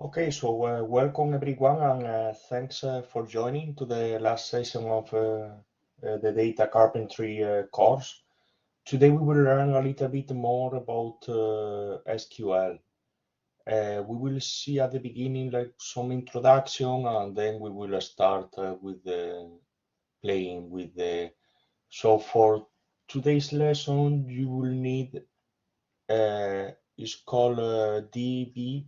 Okay, so welcome everyone, and thanks for joining to the last session of the data carpentry course. Today we will learn a little bit more about SQL. We will see at the beginning like some introduction, and then we will start with playing with the. So for today's lesson, you will need it's called DB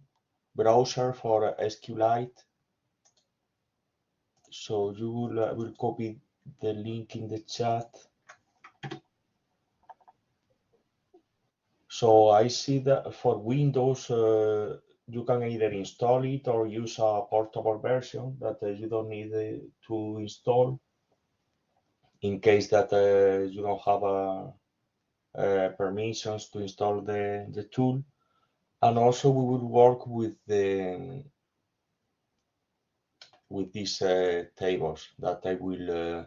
browser for SQLite. So you will copy the link in the chat. So I see that for Windows, you can either install it or use a portable version that you don't need to install in case that you don't have permissions to install the tool. And also we will work with these tables that I will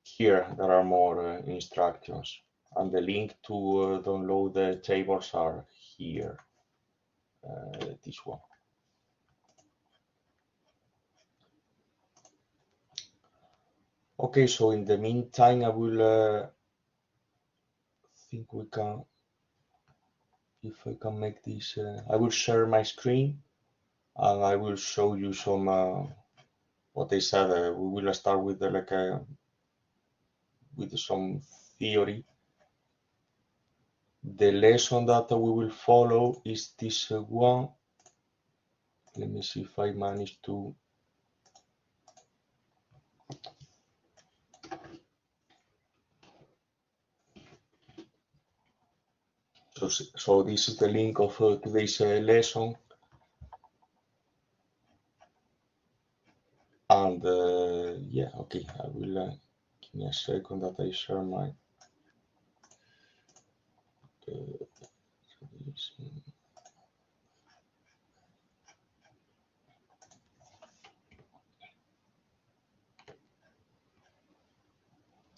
here there are more instructions, and the link to download the tables are here, this one. Okay, so in the meantime, I will think we can, if I can make this, I will share my screen and I will show you some, what they said. We will start with with some theory. The lesson that we will follow is this one. Let me see if I manage to. So this is the link of today's lesson. And yeah, okay, I will give me a second that I share my.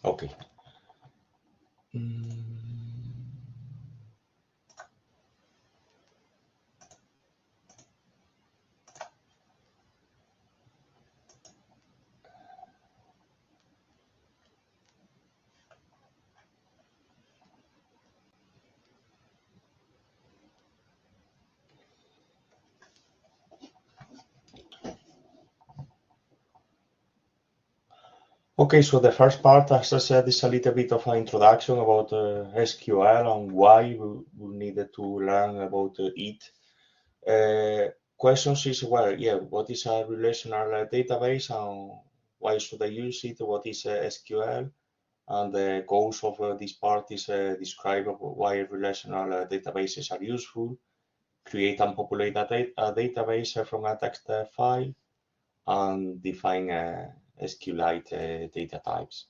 Okay. Okay, so the first part, as I said, is a little bit of an introduction about SQL and why we needed to learn about it. Questions is, well, yeah, what is a relational database and why should I use it? What is SQL? And the goals of this part is describe why relational databases are useful, create and populate a database from a text file, and define SQLite data types.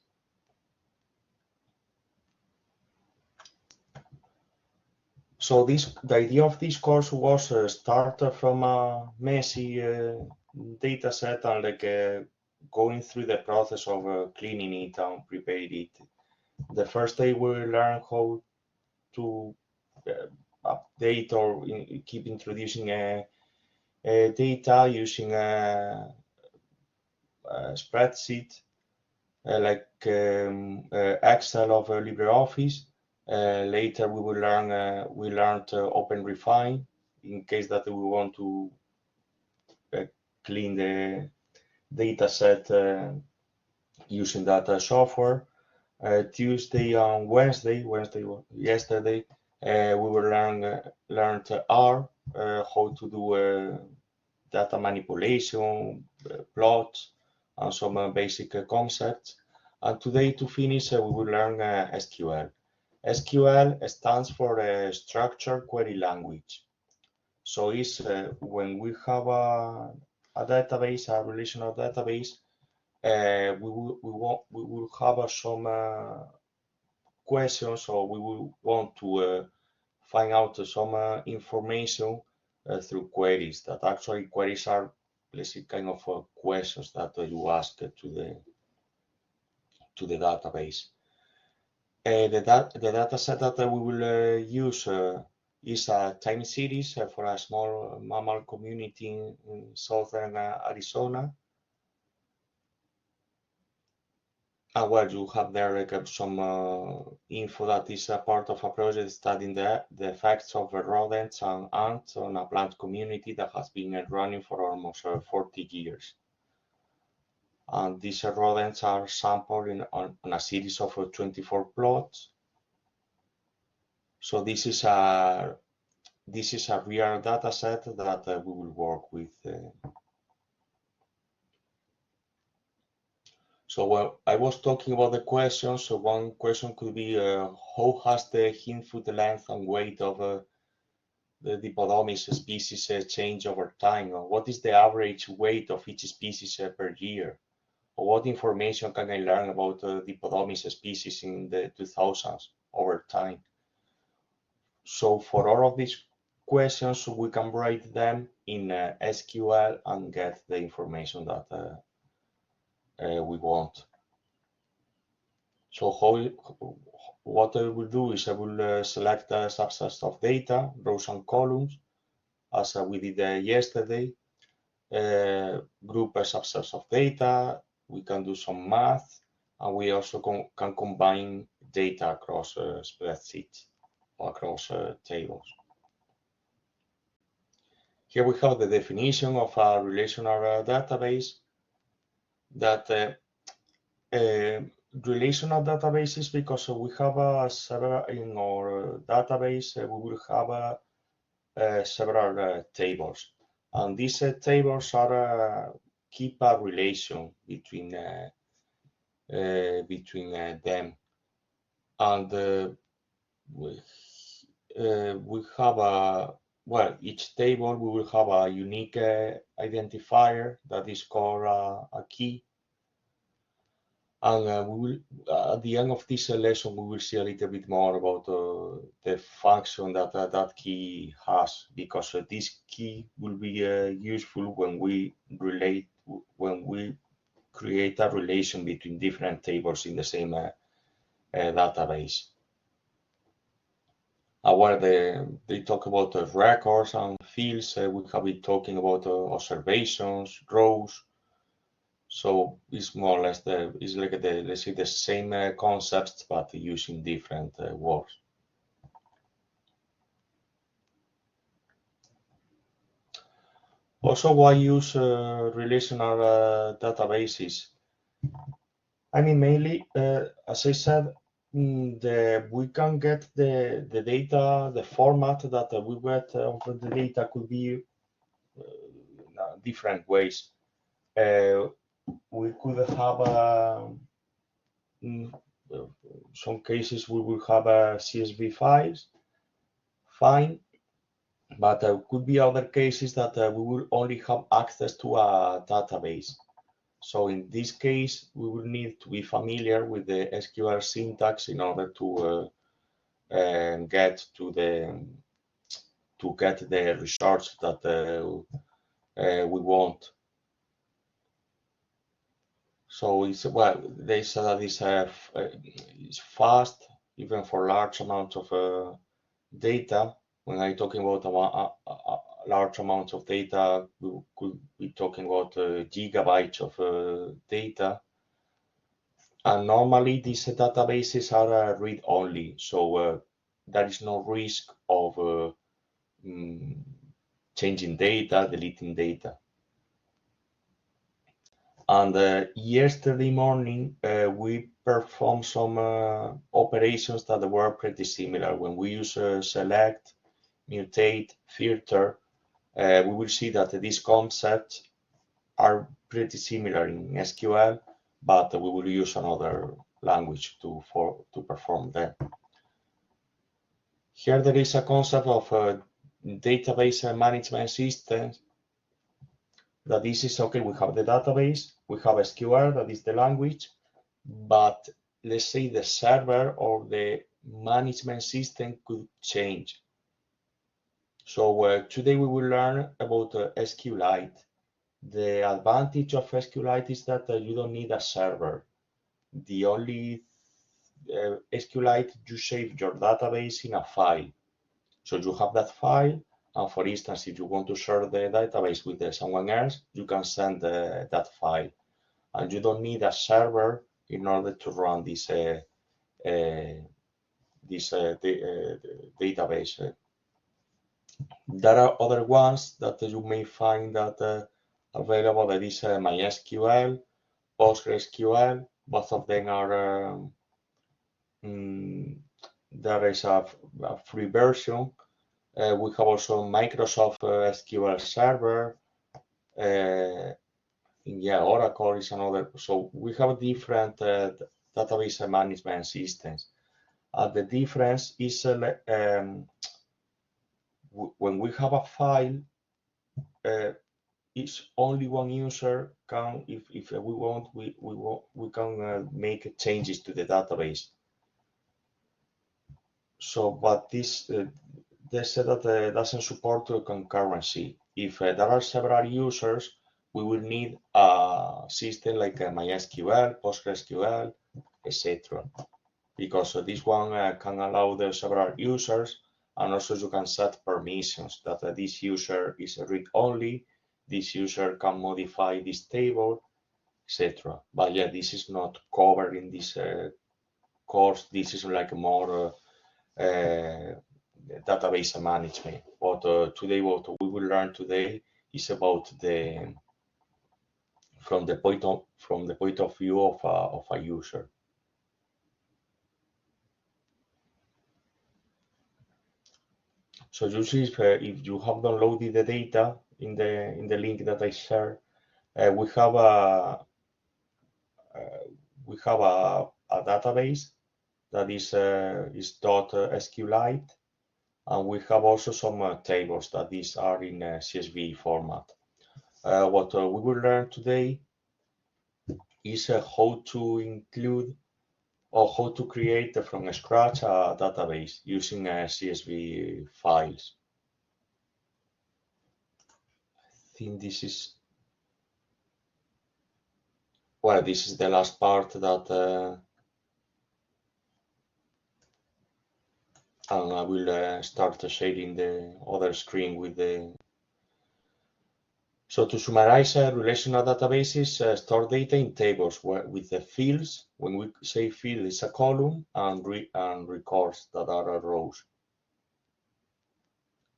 So the idea of this course was start from a messy data set and going through the process of cleaning it and preparing it. The first day we learn how to update or keep introducing data using a spreadsheet like Excel of LibreOffice. Later we will learn we learned OpenRefine in case that we want to clean the data set using that software. Tuesday and Wednesday yesterday, we will learned R, how to do data manipulation, plots, and some basic concepts. And today, to finish, we will learn SQL. SQL stands for Structured Query Language. So it's when we have a database, a relational database, we will have some questions, or we will want to find out some information through queries. That actually queries are, let's say, kind of questions that you ask to the database. The data set that we will use is a time series for a small mammal community in southern Arizona. And well, you have there like, some info that is a part of a project studying the effects of rodents and ants on a plant community that has been running for almost 40 years. And these rodents are sampled on a series of 24 plots. So this is a real data set that we will work with. So well, I was talking about the questions. So one question could be, how has the hind foot length and weight of the Dipodomys species change over time? Or what is the average weight of each species per year? Or what information can I learn about Dipodomys species in the 2000s over time? So for all of these questions, we can write them in SQL and get the information that we want. So what I will do is I will select a subset of data, rows and columns, as we did yesterday. Group a subset of data. We can do some math, and we also can combine data across spreadsheets or across tables. Here we have the definition of a relational database. That relational databases, because we have several in our database, we will have several tables, and these tables are keep a relation between them, and we have a well, each table we will have a unique identifier that is called a key. And we will, at the end of this lesson, we will see a little bit more about the function that that key has, because this key will be useful when we create a relation between different tables in the same database. Where they talk about records and fields, we have been talking about observations, rows. So it's more or less it's like let's say the same concepts, but using different words. Also, why use relational databases? I mean, mainly, as I said, we can get the data, the format that we get of the data could be different ways. We could have some cases we will have a CSV files, fine, but there could be other cases that we will only have access to a database. So in this case, we will need to be familiar with the SQL syntax in order to get the results that we want. So it's well, they say that it's fast, even for large amounts of data. When I'm talking about a large amount of data, we could be talking about gigabytes of data. And normally these databases are read-only, so there is no risk of changing data, deleting data. And yesterday morning, we performed some operations that were pretty similar. When we use select, mutate, filter, we will see that these concepts are pretty similar in SQL, but we will use another language to perform them. Here there is a concept of database management systems. That this is okay, we have the database, we have SQL, that is the language, but let's say the server or the management system could change. So today we will learn about SQLite. The advantage of SQLite is that you don't need a server. The only SQLite, you save your database in a file. So you have that file, and for instance, if you want to share the database with someone else, you can send that file, and you don't need a server in order to run this database. There are other ones that you may find that available. That is MySQL, PostgreSQL. Both of them are there is a free version. We have also Microsoft SQL Server. Yeah, Oracle is another. So we have different database management systems. The difference is when we have a file, it's only one user can, if we want, we can make changes to the database. So, but this they said that doesn't support concurrency. If there are several users, we will need a system like MySQL, PostgreSQL, etc. Because this one can allow the several users, and also you can set permissions that this user is read-only, this user can modify this table, etc. But yeah, this is not covered in this course. This is like more database management. But today, what we will learn today is about the from the point of view of a user. So you see, if you have downloaded the data in the link that I shared, we have a database that is .SQLite, and we have also some tables that these are in CSV format. What we will learn today is how to include or how to create from scratch a database using CSV files. I think this is, well, this is the last part that and I will start sharing the other screen with the. So to summarize, relational databases store data in tables with the fields. When we say field, it's a column, and records that are rows.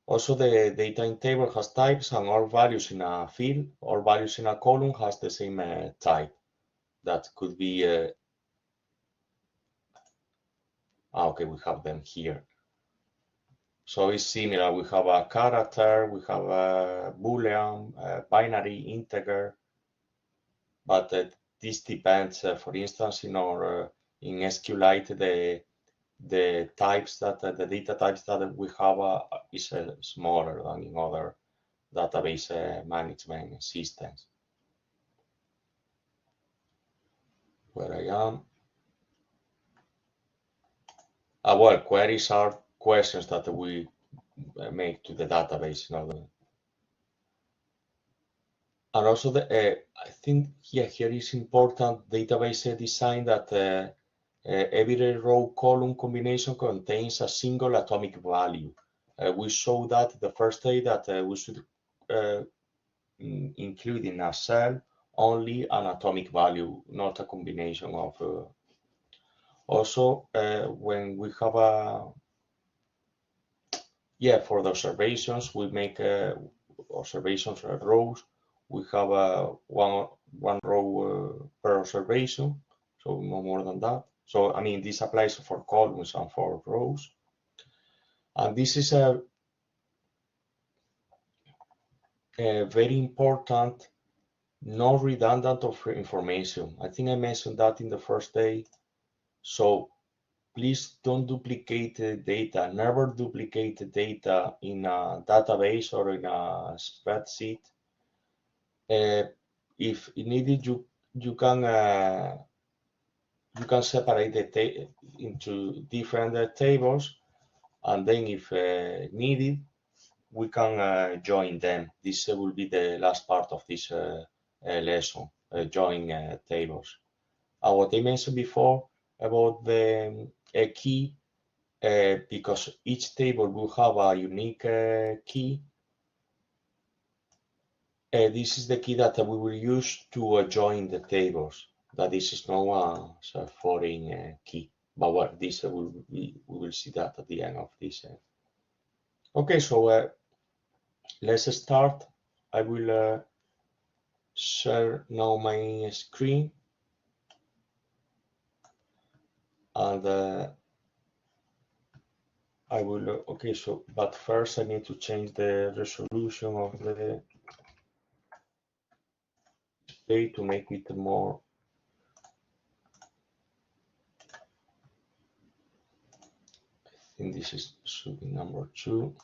Also, the data in table has types, and all values in a field or values in a column has the same type. That could be, okay, we have them here. So it's similar. We have a character, we have a Boolean, a binary, integer, but this depends. For instance, in our in SQLite, the types that the data types that we have is smaller than in other database management systems. Where I am. Well, queries are questions that we make to the database. And also, I think here is important database design that every row-column combination contains a single atomic value. We showed that the first day that we should include in a cell only an atomic value, not a combination of. Also, when we have for the observations, we make observations rows. We have one row per observation, so no more than that. So I mean, this applies for columns and for rows. And this is a very important, non-redundant of information. I think I mentioned that in the first day. So please don't duplicate the data. Never duplicate the data in a database or in a spreadsheet. If needed, you can separate the into different tables, and then if needed, we can join them. This will be the last part of this lesson, join tables. What I mentioned before, about the key, because each table will have a unique key. This is the key that we will use to join the tables. That this is not a foreign key, but well, this we will see that at the end of this. Okay, so let's start. I will share now my screen, and I will. Okay, so but first I need to change the resolution of the display to make it more. I think this should be number 2.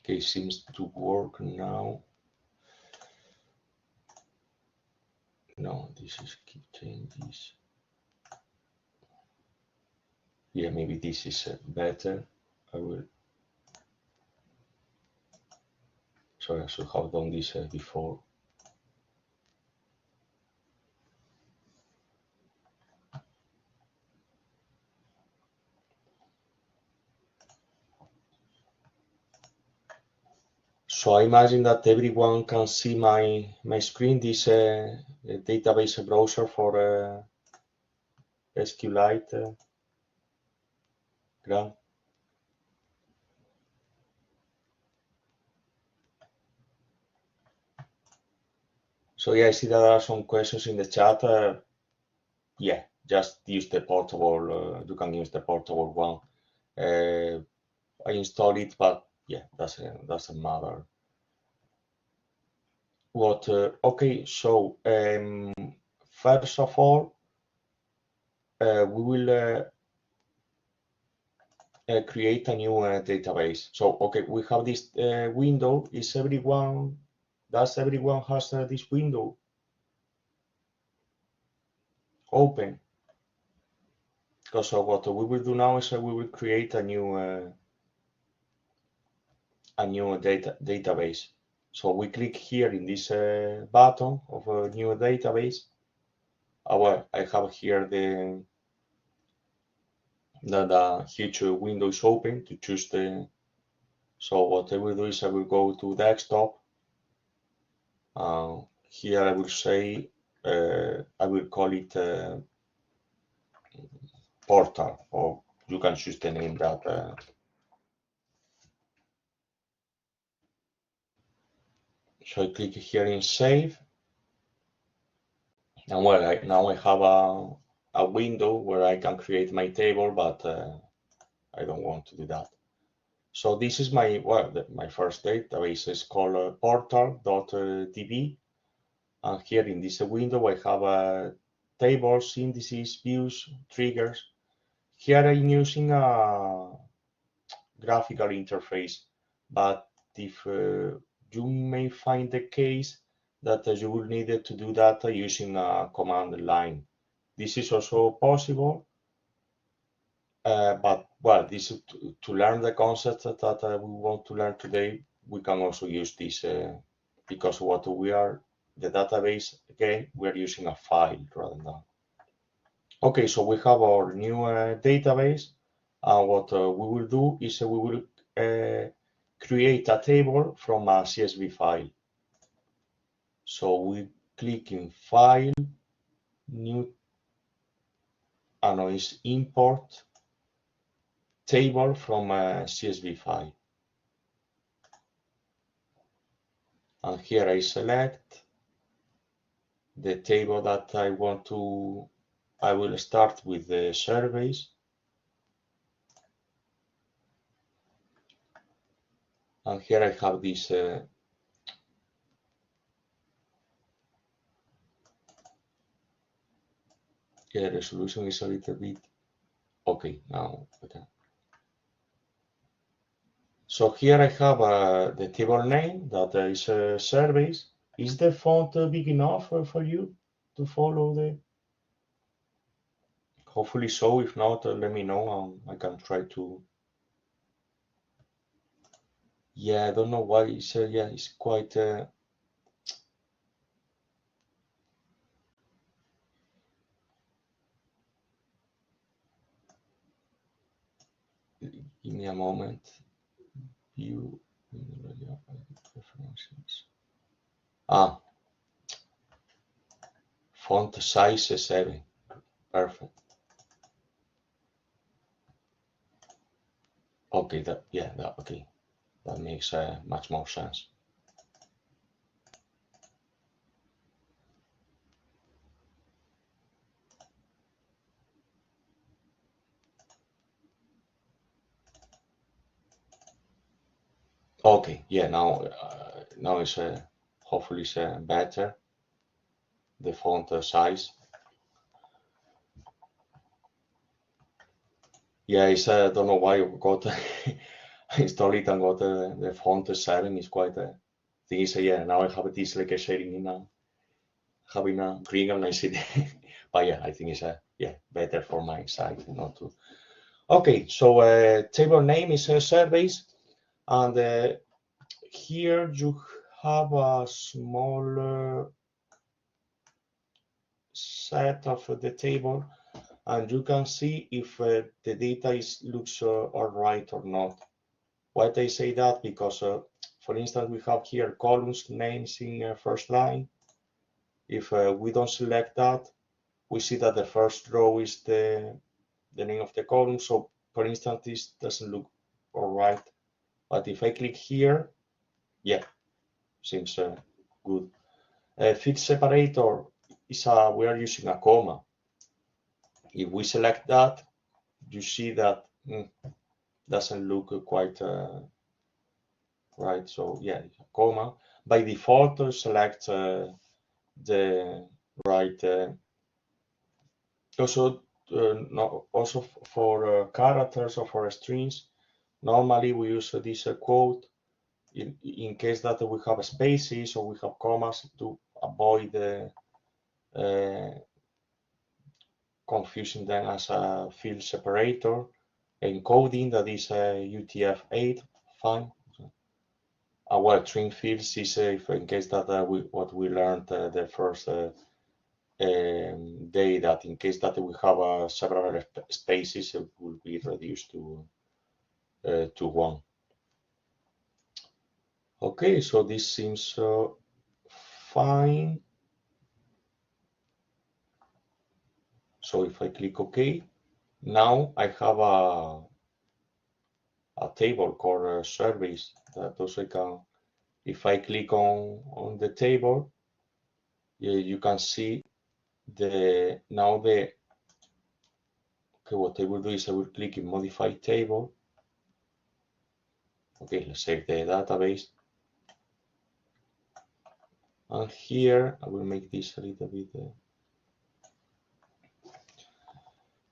Okay, seems to work now. No, this is keep change this. Yeah, maybe this is better. I will. Sorry, I should have done this before. So I imagine that everyone can see my screen. This database browser for SQLite. Grant. So yeah, I see that there are some questions in the chat. Yeah, just use the portable. You can use the portable one. I installed it, but yeah, doesn't matter. What? Okay, so first of all, we will create a new database. So okay, we have this window. Does everyone has this window open? Because what we will do now is we will create a new database. So we click here in this button of a new database. Well, I have here the huge window is open to choose the. So what I will do is I will go to desktop. Here I will say I will call it portal, or you can choose the name that. So I click here in save, and well, now I have a window where I can create my table, but I don't want to do that. So this is my first database is called portal.db, and here in this window I have tables, indices, views, triggers. Here I'm using a graphical interface, but if you may find the case that you will need to do that using a command line. This is also possible, but well, this is to learn the concept that we want to learn today. We can also use this because what we are the database again, we are using a file rather than. Okay, so we have our new database, and what we will do is we will create a table from a CSV file. So we click in File, New, it's Import Table from a CSV file. And here I select the table that I want to. I will start with the surveys. And here I have this resolution is a little bit okay now. Okay. So here I have the table name that is surveys. Is the font big enough for you to follow the? Hopefully so. If not, let me know and I can try to. Yeah, I don't know why it's yeah, it's quite. Give me a moment. View preferences. Ah, font size 7. Perfect. Okay, that yeah, that okay. That makes much more sense. Okay, yeah, now it's hopefully it's better the font size. Yeah, it's don't know why I got installed it and got the font 7 is quite thing is yeah, now I have this like a sharing in having a green and I see but yeah, I think it's yeah, better for my site not to. Okay, so table name is surveys, and here you have a small set of the table, and you can see if the data looks all right or not. Why I say that? Because, for instance, we have here columns names in first line. If we don't select that, we see that the first row is the name of the column. So, for instance, this doesn't look all right. But if I click here, yeah, seems good. Fixed separator is we are using a comma. If we select that, you see that doesn't look quite right. So yeah, comma. By default, select the right. Also, no, also for characters or for strings, normally we use this quote in case that we have spaces or we have commas to avoid confusing them as a field separator. Encoding that is UTF-8, fine. Well, trim fields is if in case that what we learned the first day, that in case that we have several spaces, it will be reduced to 1. Okay, so this seems fine. So if I click OK, now I have a table called surveys that also I can. If I click on the table, you can see now okay, what I will do is I will click in modify table. Okay, let's save the database. And here I will make this a little bit.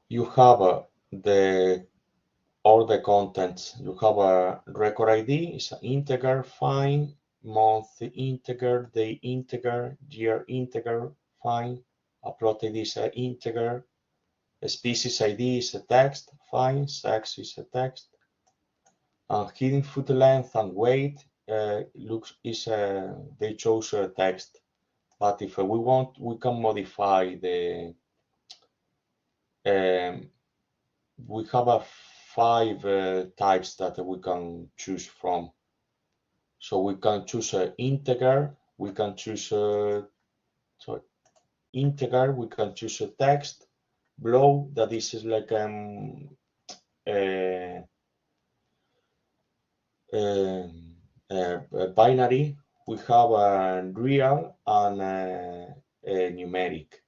You have all the contents. You have a record ID, it's an integer, fine. Month integer, day integer, year integer, fine. Upload ID is an integer. A species ID is a text, fine. Sex is a text. Hidden foot length and weight they chose text. But if we want, we can modify the. We have 5 types that we can choose from. So we can choose integer. We can choose integer. We can choose a text. Below that is like binary. We have a real and a numeric.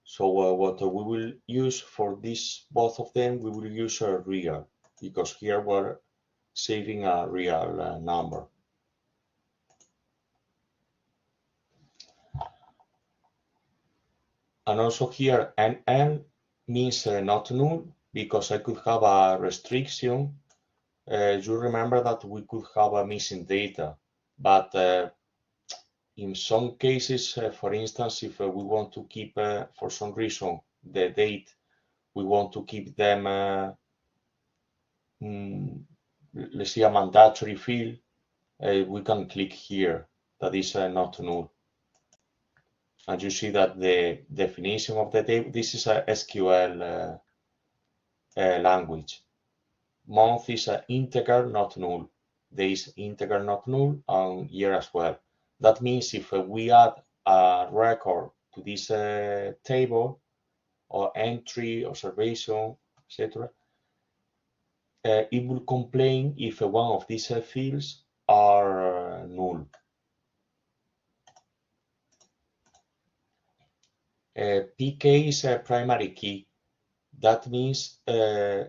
So what we will use for this, both of them, we will use a real, because here saving a real number. And also here, NN means not null, because I could have a restriction. You remember that we could have a missing data, but in some cases, for instance, if we want to keep, for some reason, the date, we want to keep them, let's say, a mandatory field, we can click here, that is not null. And you see that the definition of the table, this is a SQL language. Month is an integer, not null. Day is integer, not null, and year as well. That means if we add a record to this table, or entry, observation, etc., it will complain if one of these fields are null. PK is a primary key. That means we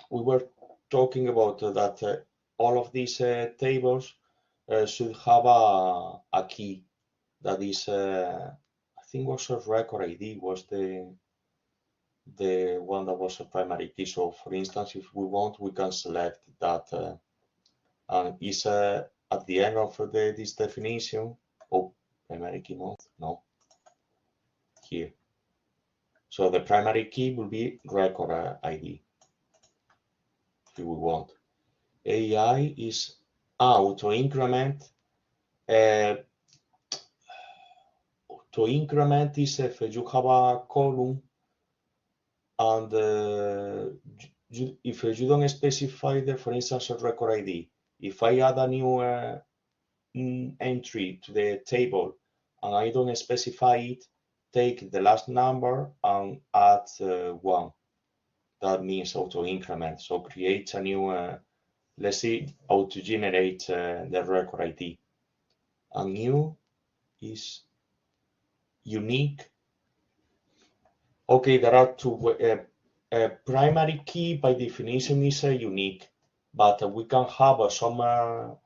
were talking about that all of these tables should have a key that is, I think was a record ID was the one that was a primary key. So for instance, if we want, we can select that and is at the end of this definition. Oh, primary key month, no, here. So the primary key will be record ID if we want. AI is auto increment. To increment is if you have a column and if you don't specify the, for instance, a record ID. If I add a new entry to the table and I don't specify it, take the last number and add 1. That means auto increment. So create a new, let's see, auto generate the record ID. And new is unique. Okay, there are two. Primary key by definition is unique, but we can have some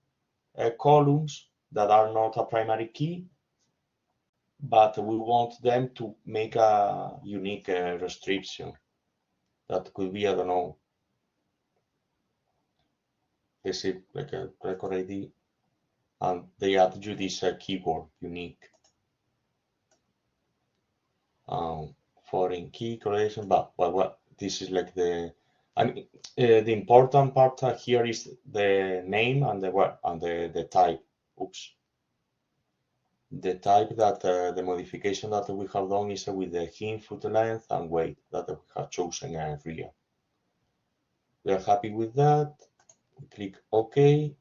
columns that are not a primary key, but we want them to make a unique restriction. That could be, I don't know, let's say like a record ID, and they add you this keyword unique. Foreign key correlation, but what this is like the, I mean, the important part here is the name and the type. Oops. The type that the modification that we have done is with the hint, foot length, and weight that we have chosen real. We are happy with that. We click OK,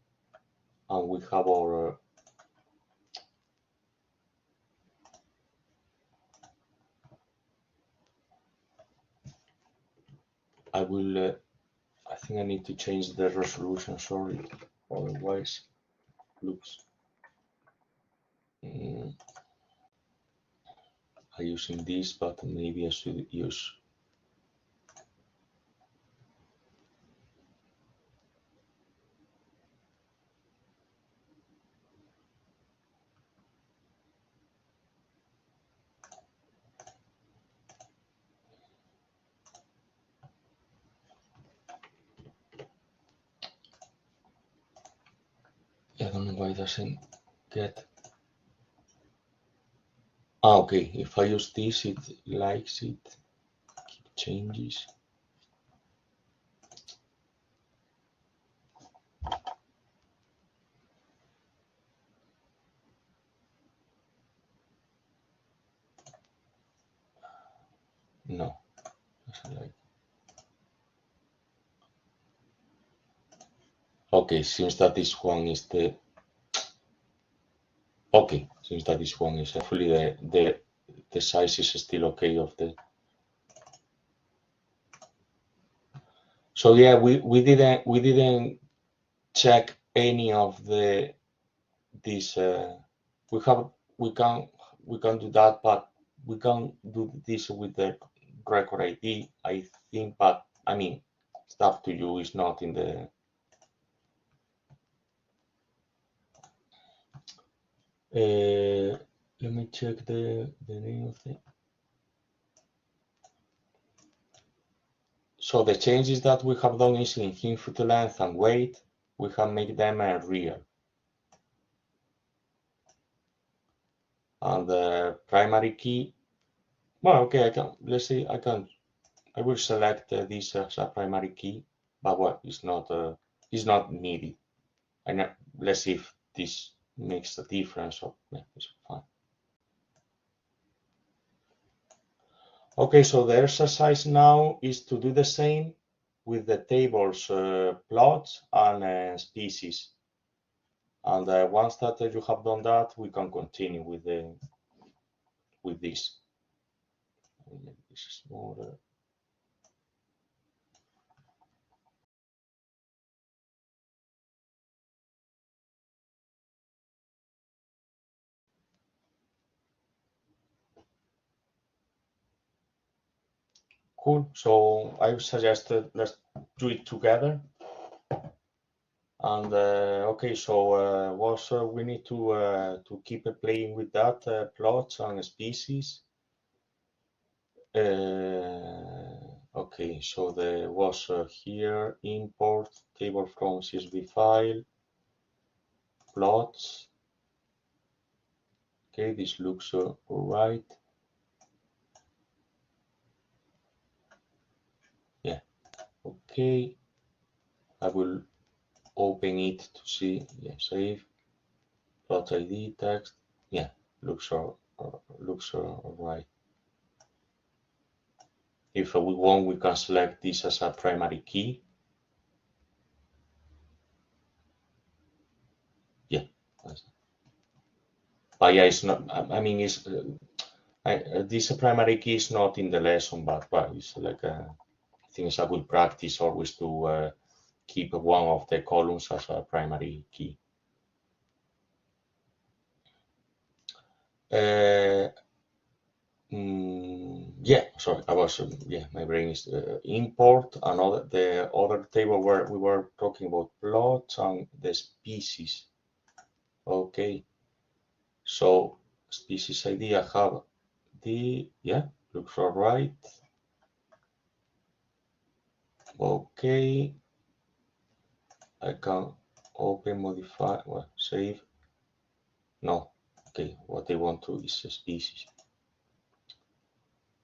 and we have our I will. I think I need to change the resolution. Sorry, otherwise looks. I'm using this, but maybe I should use. I don't know why it doesn't get. Okay, if I use this, it likes it. Keep changes. No, doesn't like. Okay, seems that this one is the. Okay, seems that this one is hopefully the size is still okay of the. So yeah, we didn't check any of this. We can do that, but we can do this with the record ID, I think. But I mean, it's up to you. It's not in the. Let me check the name of it. So the changes that we have done is in input length and weight, we have made them real. And the primary key, well, okay, let's see, I will select this as a primary key, but well, it's not needed. Let's see if this makes a difference. So yeah, it's fine. Okay, so the exercise now is to do the same with the tables, plots, and species. And once that you have done that, we can continue with this. This is more. Cool. So I suggest let's do it together. And okay, so we need to keep playing with that plots and species. Okay, so there was here import table from CSV file plots. Okay, this looks all right. Yeah. Okay, I will open it to see. Yeah, save plot ID text. Yeah, looks all right. If we want, we can select this as a primary key. Yeah, but yeah, it's not. I mean, it's this primary key is not in the lesson, but it's like I think it's a good practice always to keep one of the columns as a primary key. Yeah, sorry, I was yeah, my brain is import the other table where we were talking about plots and the species. Okay, so species ID I have yeah, looks all right. Okay, I can open, modify, well, save. No, okay, what I want to is a species.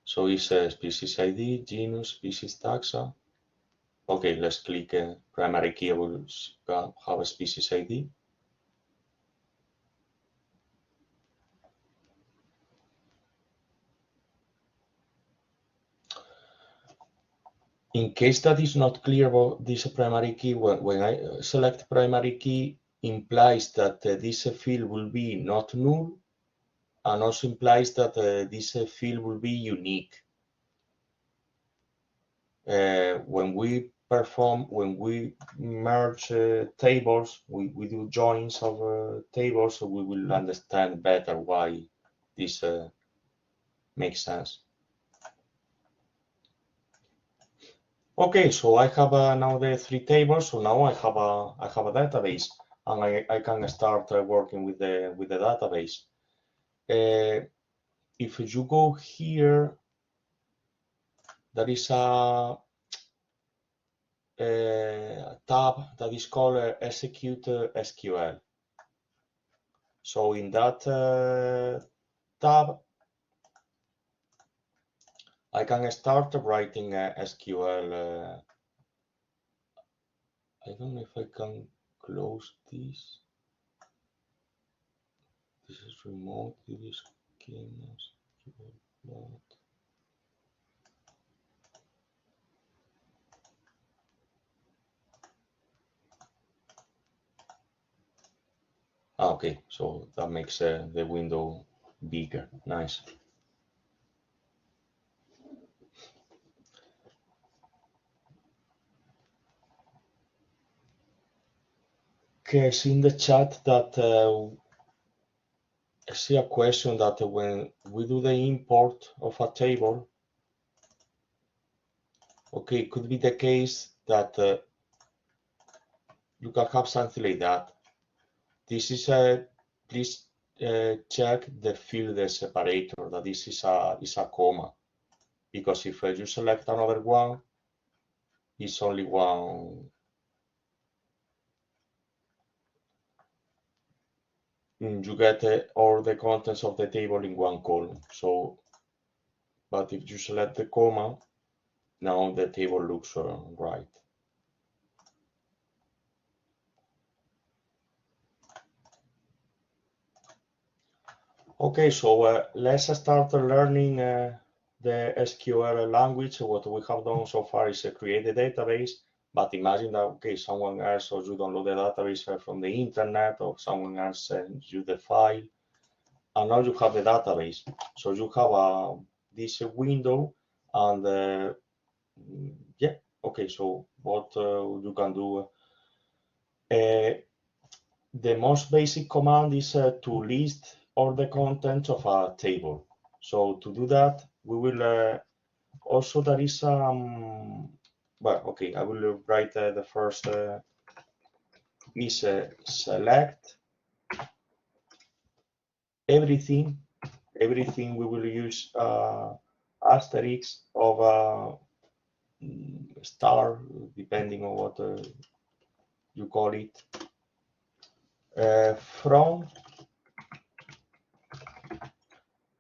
So it's a species ID, genus, species, taxa. Okay, let's click primary key. Will have a species ID. In case that is not clear about this primary key, when I select primary key, implies that this field will be not null, and also implies that this field will be unique. When we merge tables, we do joins of tables, so we will understand better why this makes sense. Okay, so I have now the 3 tables. So now I have a database, and I can start working with the database. If you go here, there is a tab that is called Execute SQL. So in that tab, I can start writing SQL. I don't know if I can close this. This is remote. This SQL plot. Okay, so that makes the window bigger. Nice. Okay, I see in the chat that I see a question that when we do the import of a table, okay, it could be the case that you can have something like that. This is please check the field separator, that this is a comma, because if you select another one, it's only one. You get all the contents of the table in one column. So, but if you select the comma, now the table looks right. Okay, so let's start learning the SQL language. What we have done so far is create a database, but imagine that, okay, someone else, or you download the database from the internet, or someone else sends you the file, and now you have the database. So you have this window, and yeah, okay, so what you can do, the most basic command is to list all the contents of a table. So to do that, we will also, there is well, okay, I will write the first is select everything. Everything we will use asterisk of star, depending on what you call it, from,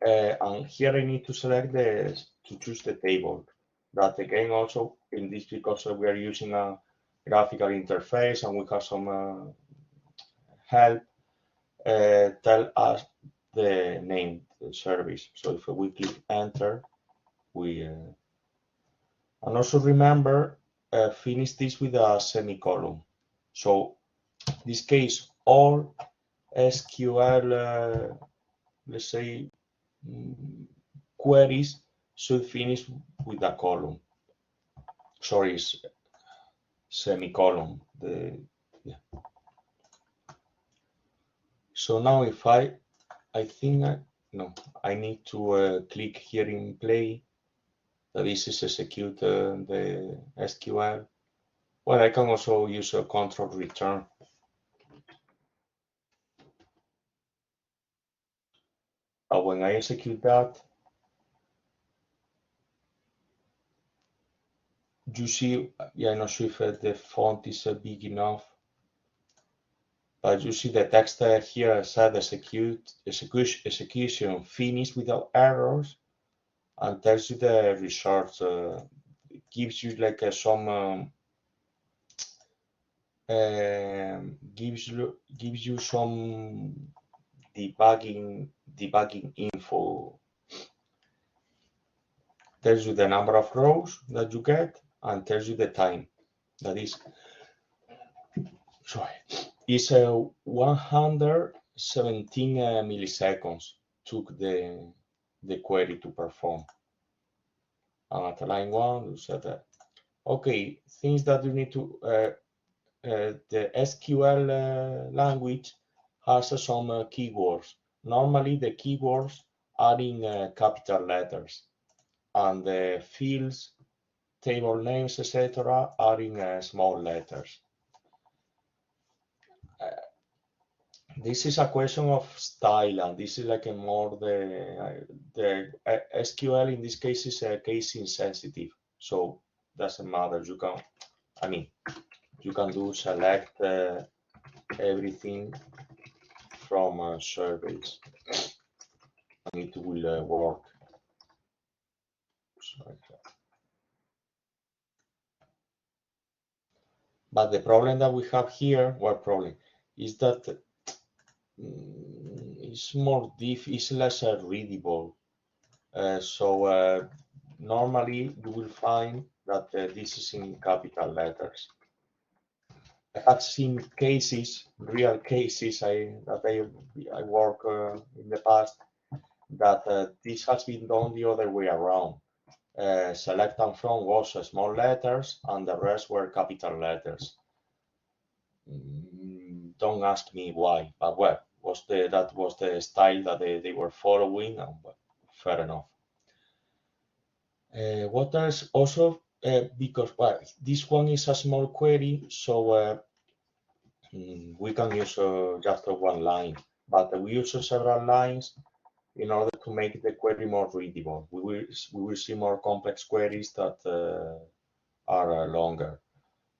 and here I need to select to choose the table. That again also in this, because we are using a graphical interface and we have some help, tell us the name, the service. So if we click enter, we and also remember finish this with a semicolon. So in this case, all SQL, let's say, queries should finish with a column. Sorry, semicolon. Yeah. So now if I think no, I need to click here in play. That this is execute the SQL. Well, I can also use a control return. But when I execute that, you see, yeah, I'm not sure if the font is big enough, but you see the text here said execution finished without errors, and tells you the results. It gives you like some gives you some debugging info. Tells you the number of rows that you get and tells you the time. That is, sorry, is 117 milliseconds took the query to perform. And at line 1, you said that. Okay, things that you need to, the SQL language has some keywords. Normally the keywords are in capital letters, and the fields, table names, etc. are in small letters. This is a question of style, and this is like a more the SQL in this case is case insensitive, so doesn't matter. You can, I mean, you can do select everything from surveys, and it will work. But the problem that we have here, what problem, is that it's more it's less readable. So normally you will find that this is in capital letters. I have seen cases, real cases that I work in the past, that this has been done the other way around. Select and from was small letters and the rest were capital letters. Don't ask me why, but well, that was the style that they were following, and well, fair enough. What else? Also, because well, this one is a small query, so we can use just one line. but we use several lines in order to make the query more readable. We will see more complex queries that are longer.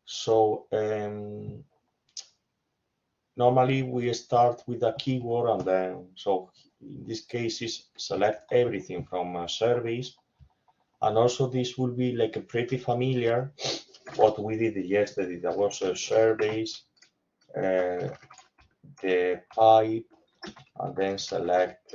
So normally we start with a keyword, and then, so in this case is select everything from surveys. And also this will be like pretty familiar what we did yesterday. That was surveys, the pipe, and then select.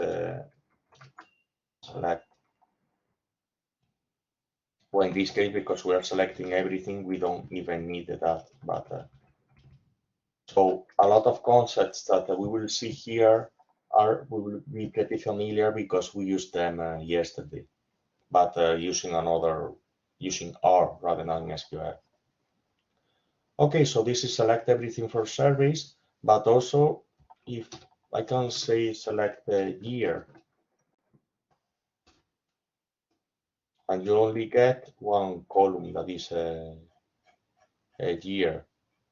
Well, in this case, because we are selecting everything, we don't even need that. But so a lot of concepts that we will see here will be pretty familiar because we used them yesterday, but using R rather than SQL. Okay, so this is select everything for surveys, but also if I can say select the year, and you only get one column that is a year.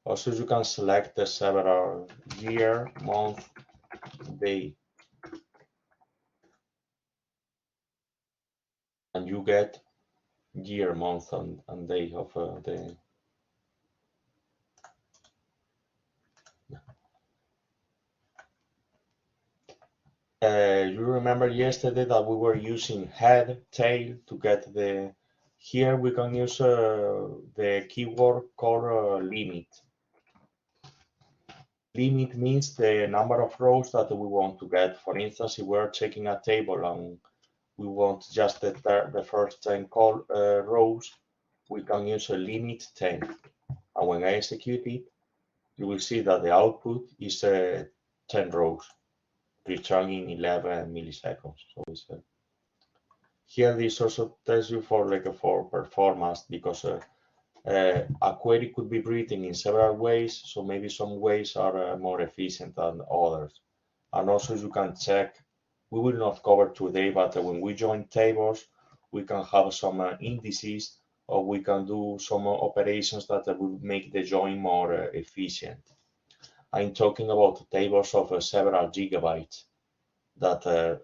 Also, you can select several year, month, day, and you get year, month, and day of the. You remember yesterday that we were using head, tail to get the. Here we can use the keyword called limit. Limit means the number of rows that we want to get. For instance, if we're checking a table and we want just the first 10 rows, we can use a limit 10. And when I execute it, you will see that the output is 10 rows, returning 11 milliseconds. So it's, here this also tells you for performance, because a query could be written in several ways, so maybe some ways are more efficient than others. And also you can check, we will not cover today, but when we join tables, we can have some indices, or we can do some operations that will make the join more efficient. I'm talking about tables of several gigabytes that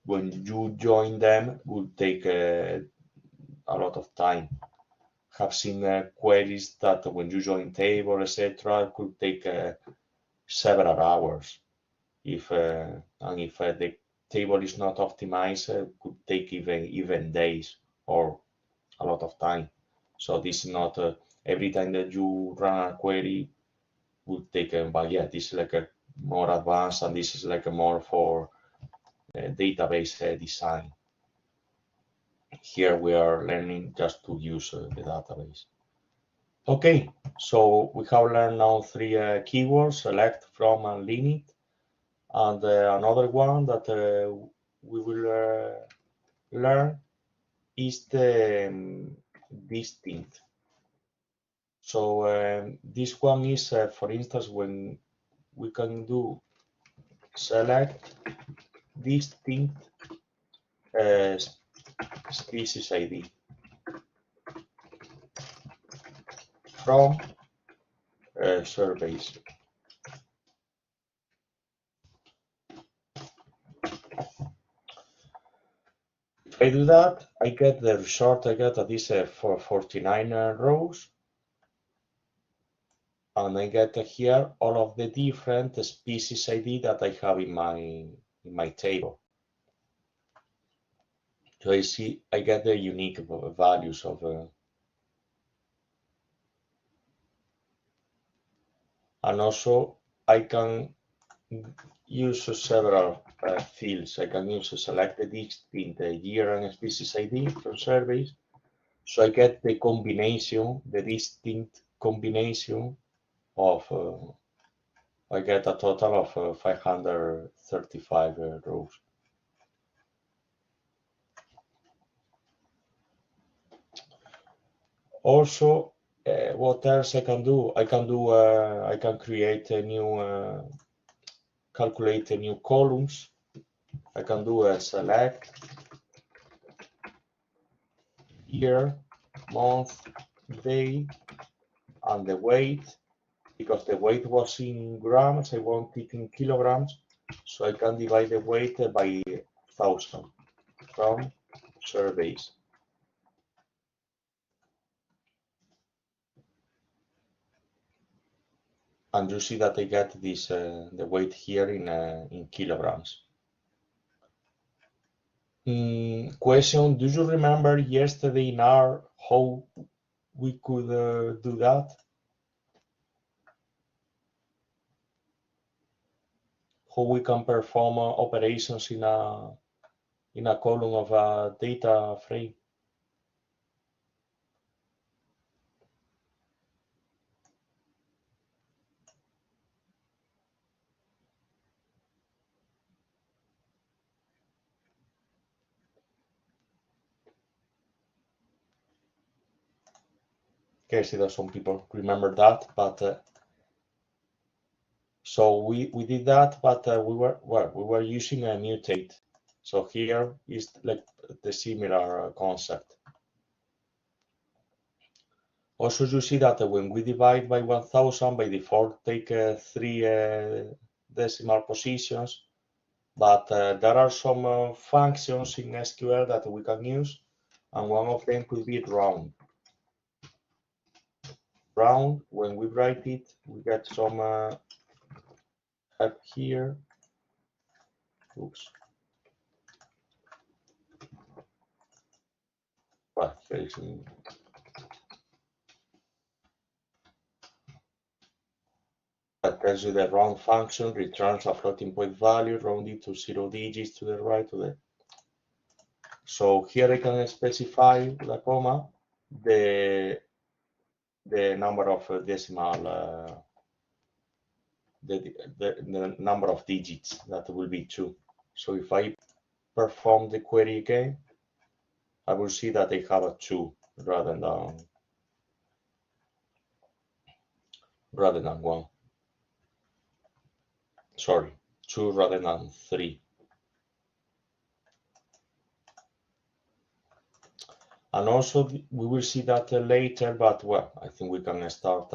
when you join them will take a lot of time. Have seen queries that when you join table, etc., could take several hours. If the table is not optimized, could take even days or a lot of time. So this is not every time that you run a query would take. But yeah, this is like a more advanced, and this is like a more for database design. Here we are learning just to use the database. Okay, so we have learned now three keywords: select, from, and limit. And another one that we will learn is the distinct. So this one is, for instance, when we can do select distinct species ID from surveys. If I do that, I get the result I get that is for 49 rows. And I get here all of the different species ID that I have in my table. So I see I get the unique values of and also I can use several fields. I can use select the distinct year and species ID from surveys. So I get the combination, the distinct combination of I get a total of 535 rows. Also, what else I can do? I can create a new, calculate a new columns. I can do a select year, month, day, and the weight. because the weight was in grams, I want it in kilograms, so I can divide the weight by 1,000 from surveys. And you see that I get this the weight here in kilograms. Question: do you remember yesterday in R how we could do that? How we can perform operations in a column of a data frame? Okay, I see that some people remember that, but so we did that, but we were using a mutate. So here is like the similar concept. Also, you see that when we divide by 1,000, by default take 3 decimal positions, but there are some functions in SQL that we can use, and one of them could be round. Round, when we write it, we get some help here. Oops. Well, that tells you the round function returns a floating point value rounded to 0 digits to the right of it. So here I can specify with a comma the number of decimal, the number of digits that will be 2. So if I perform the query again, I will see that I have a 2 rather than 1. Sorry, 2 rather than 3. And also we will see that later, but well, I think we can start.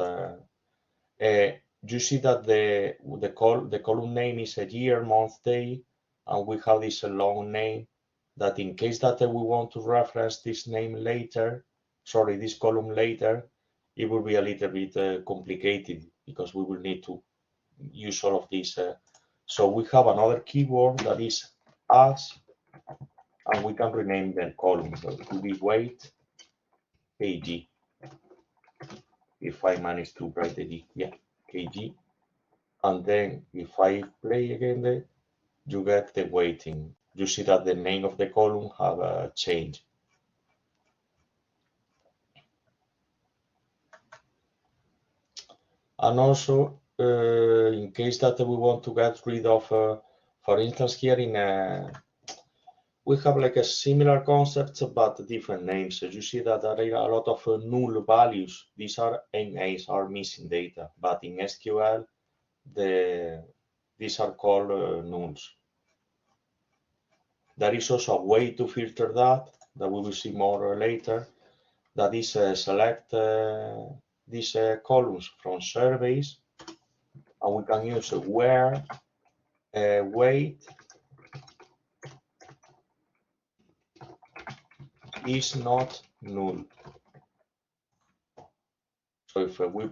You see that the column name is a year, month, day, and we have this long name that in case that we want to reference this name later, sorry, this column later, it will be a little bit complicated because we will need to use all of these. So we have another keyword that is as, and we can rename the column. So it will be weight kg. If I manage to write the D, yeah, kg. And then if I play again, you get the weighting. You see that the name of the column have changed. And also, in case that we want to get rid of, for instance, here we have like a similar concept but different names. So you see that there are a lot of null values. These are NAs, are missing data, but in SQL, these are called nulls. There is also a way to filter that we will see more later. That is select these columns from surveys, and we can use where weight is not null. So if we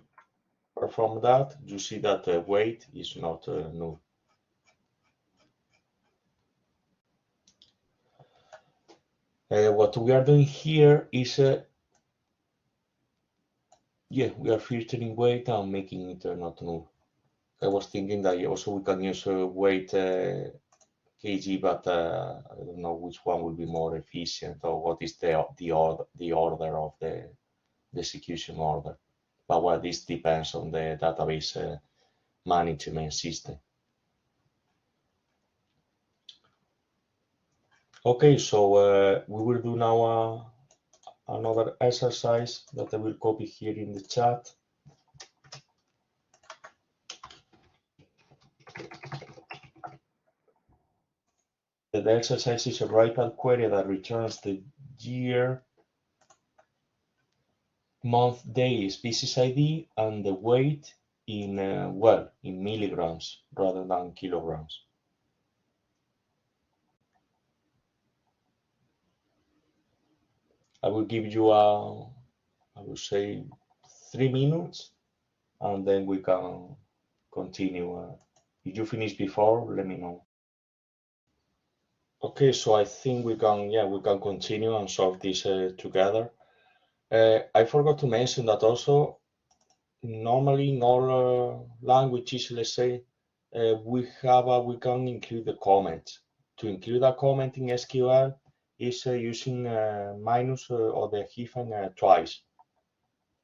perform that, you see that weight is not null. What we are doing here is, yeah, we are filtering weight and making it not null. I was thinking that also we can use weight kg, but I don't know which one will be more efficient or what is the order of the execution order. But well, this depends on the database management system. Okay, so we will do now another exercise that I will copy here in the chat. The exercise is a write-out query that returns the year, month, day, species ID, and the weight in well, in milligrams rather than kilograms. I will give you I would say 3 minutes, and then we can continue. If you finish before, let me know. Okay, so I think we can continue and solve this together. I forgot to mention that also normally in all languages, let's say, we can include the comment. To include a comment in SQL is using minus or the hyphen twice.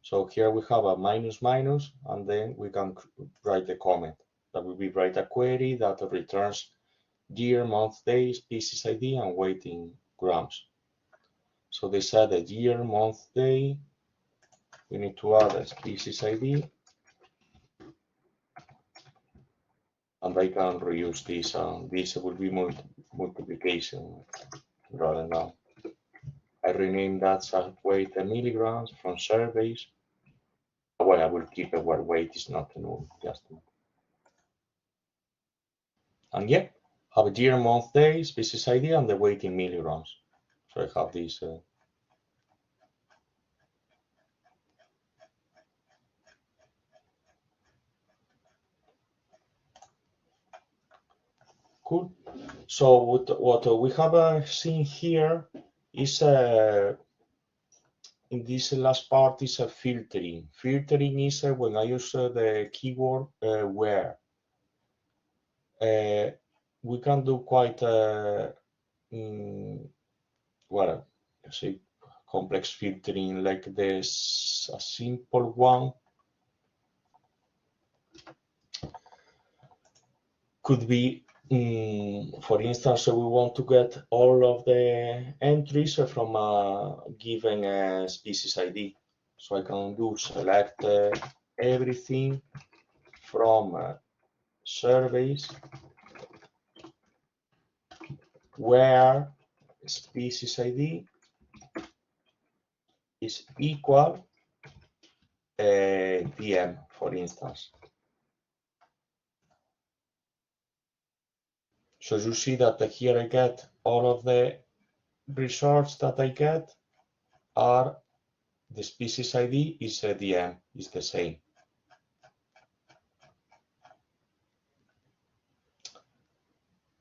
So here we have a minus minus, and then we can write the comment. That will be write a query that returns year, month, day, species ID, and weight in grams. So they said the year, month, day. We need to add a species ID, and I can reuse this. This will be multiplication rather than. I rename that as weight and milligrams from surveys. Well, I will keep it where weight is not null, just. And yeah, have a year, month, day, species ID, and the weight in milligrams. So I have this. Cool. So what we have seen here is in this last part is filtering. Filtering is when I use the keyword where. We can do quite well, say complex filtering like this. A simple one could be, for instance, we want to get all of the entries from a given species ID. So I can do select everything from surveys where species ID is equal DM, for instance. So you see that here I get all of the results that I get are the species ID is DM, is the same.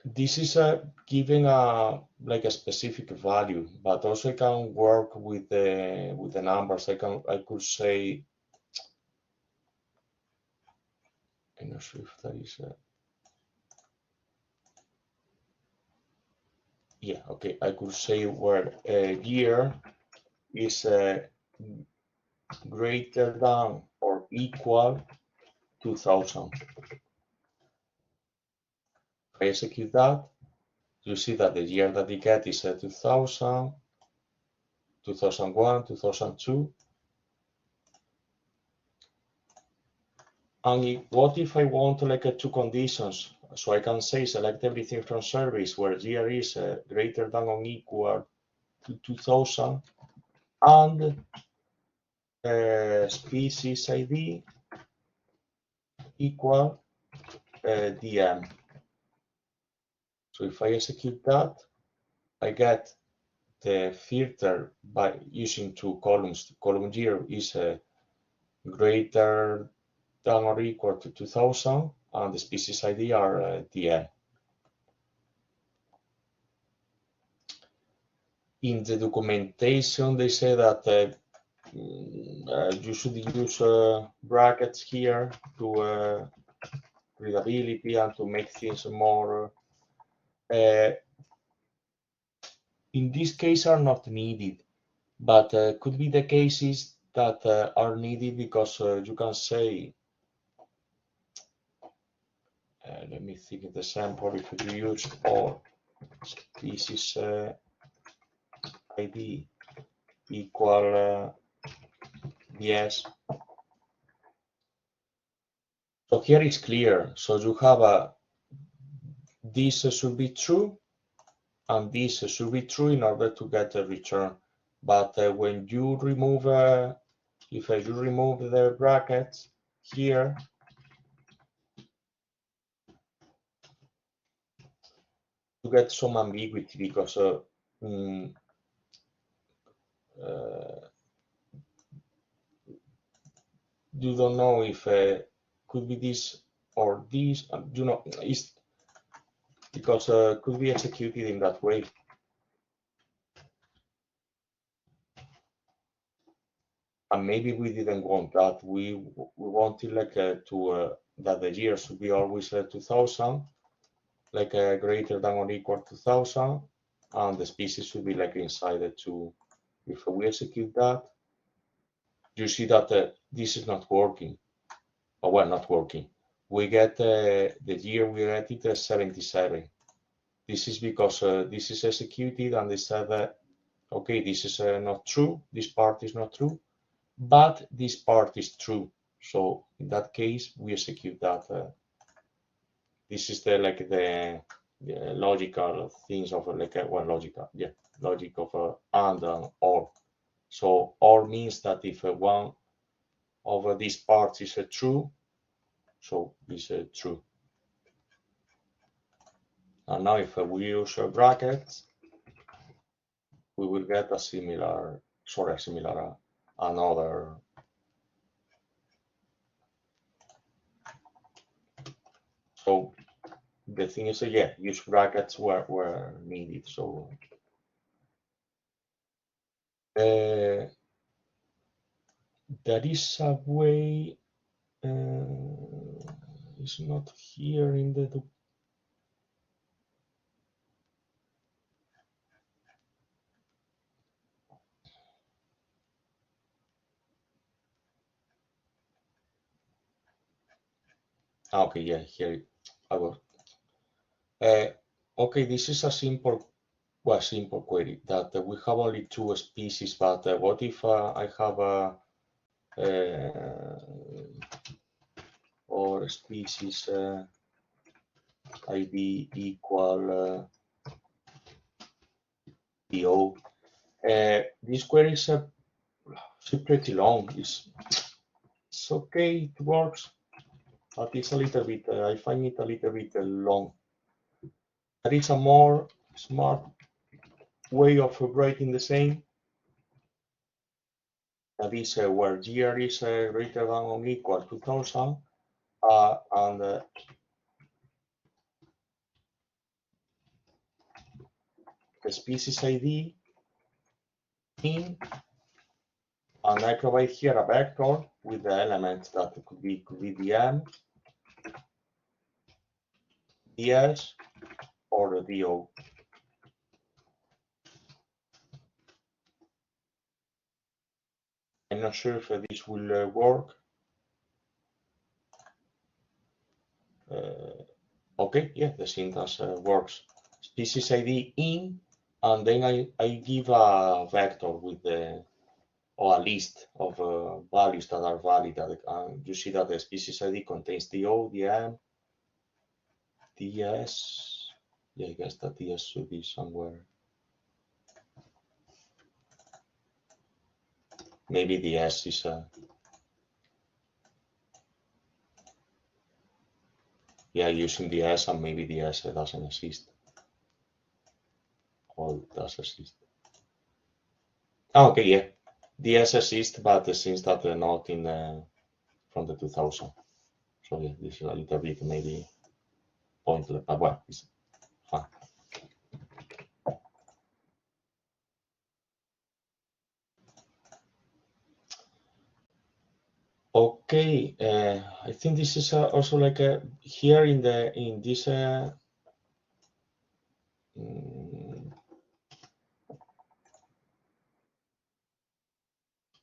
This is giving like a specific value, but also I can work with the numbers. I could say, I'm not sure if that is yeah, okay. I could say where year is greater than or equal 2000. If I execute that, you see that the year that you get is 2000, 2001, 2002. And what if I want like two conditions? So I can say select everything from service where year is greater than or equal to 2000 and species ID equal DM. So if I execute that, I get the filter by using two columns. Column year is greater than or equal to 2000, and the species ID are DM. In the documentation, they say that you should use brackets here to readability and to make things more. In this case, are not needed, but could be the cases that are needed because you can say. Let me think of the sample. If you use all species ID equal yes. So here it's clear. So you have this should be true, and this should be true in order to get a return. But when you remove, if you remove the brackets here, get some ambiguity because you don't know if could be this or this, is because could be executed in that way. And maybe we didn't want that. We wanted like to that the year should be always 2000, like greater than or equal to 1000, and the species should be like inside the two. If we execute that, you see that this is not working. Oh, well, not working. We get the year we get it 77. This is because this is executed and they said that, okay, this is not true. This part is not true, but this part is true. So in that case, we execute that. This is the like the logical things of like logic of and or. So or means that if one of these parts is true, so is true. And now if we use brackets, we will get a similar, another. So the thing is, yeah, use brackets where needed. So there is a way, it's not here in the okay, yeah, here I will. Okay, this is a simple query that we have only two species, but what if I have a or species ID equal DO. This query is pretty long. It's okay, it works, but it's a little bit, I find it a little bit long. There is a more smart way of writing the same. That is where year is greater than or equal to 1000, and the species ID in, and I provide here a vector with the elements that could be DM, DS, or the DO. I'm not sure if this will work. Okay, yeah, the syntax works. Species ID in, and then I give a vector with the or a list of values that are valid. You see that the species ID contains DO, DM, DS. Yeah, I guess that DS should be somewhere. Maybe DS is yeah, using DS, and maybe DS doesn't exist. Or does exist. Okay, yeah. DS exists, but since that not in from the 2000. So yeah, this is a little bit maybe pointless, but well, it's fine. Okay, I think this is also like here in this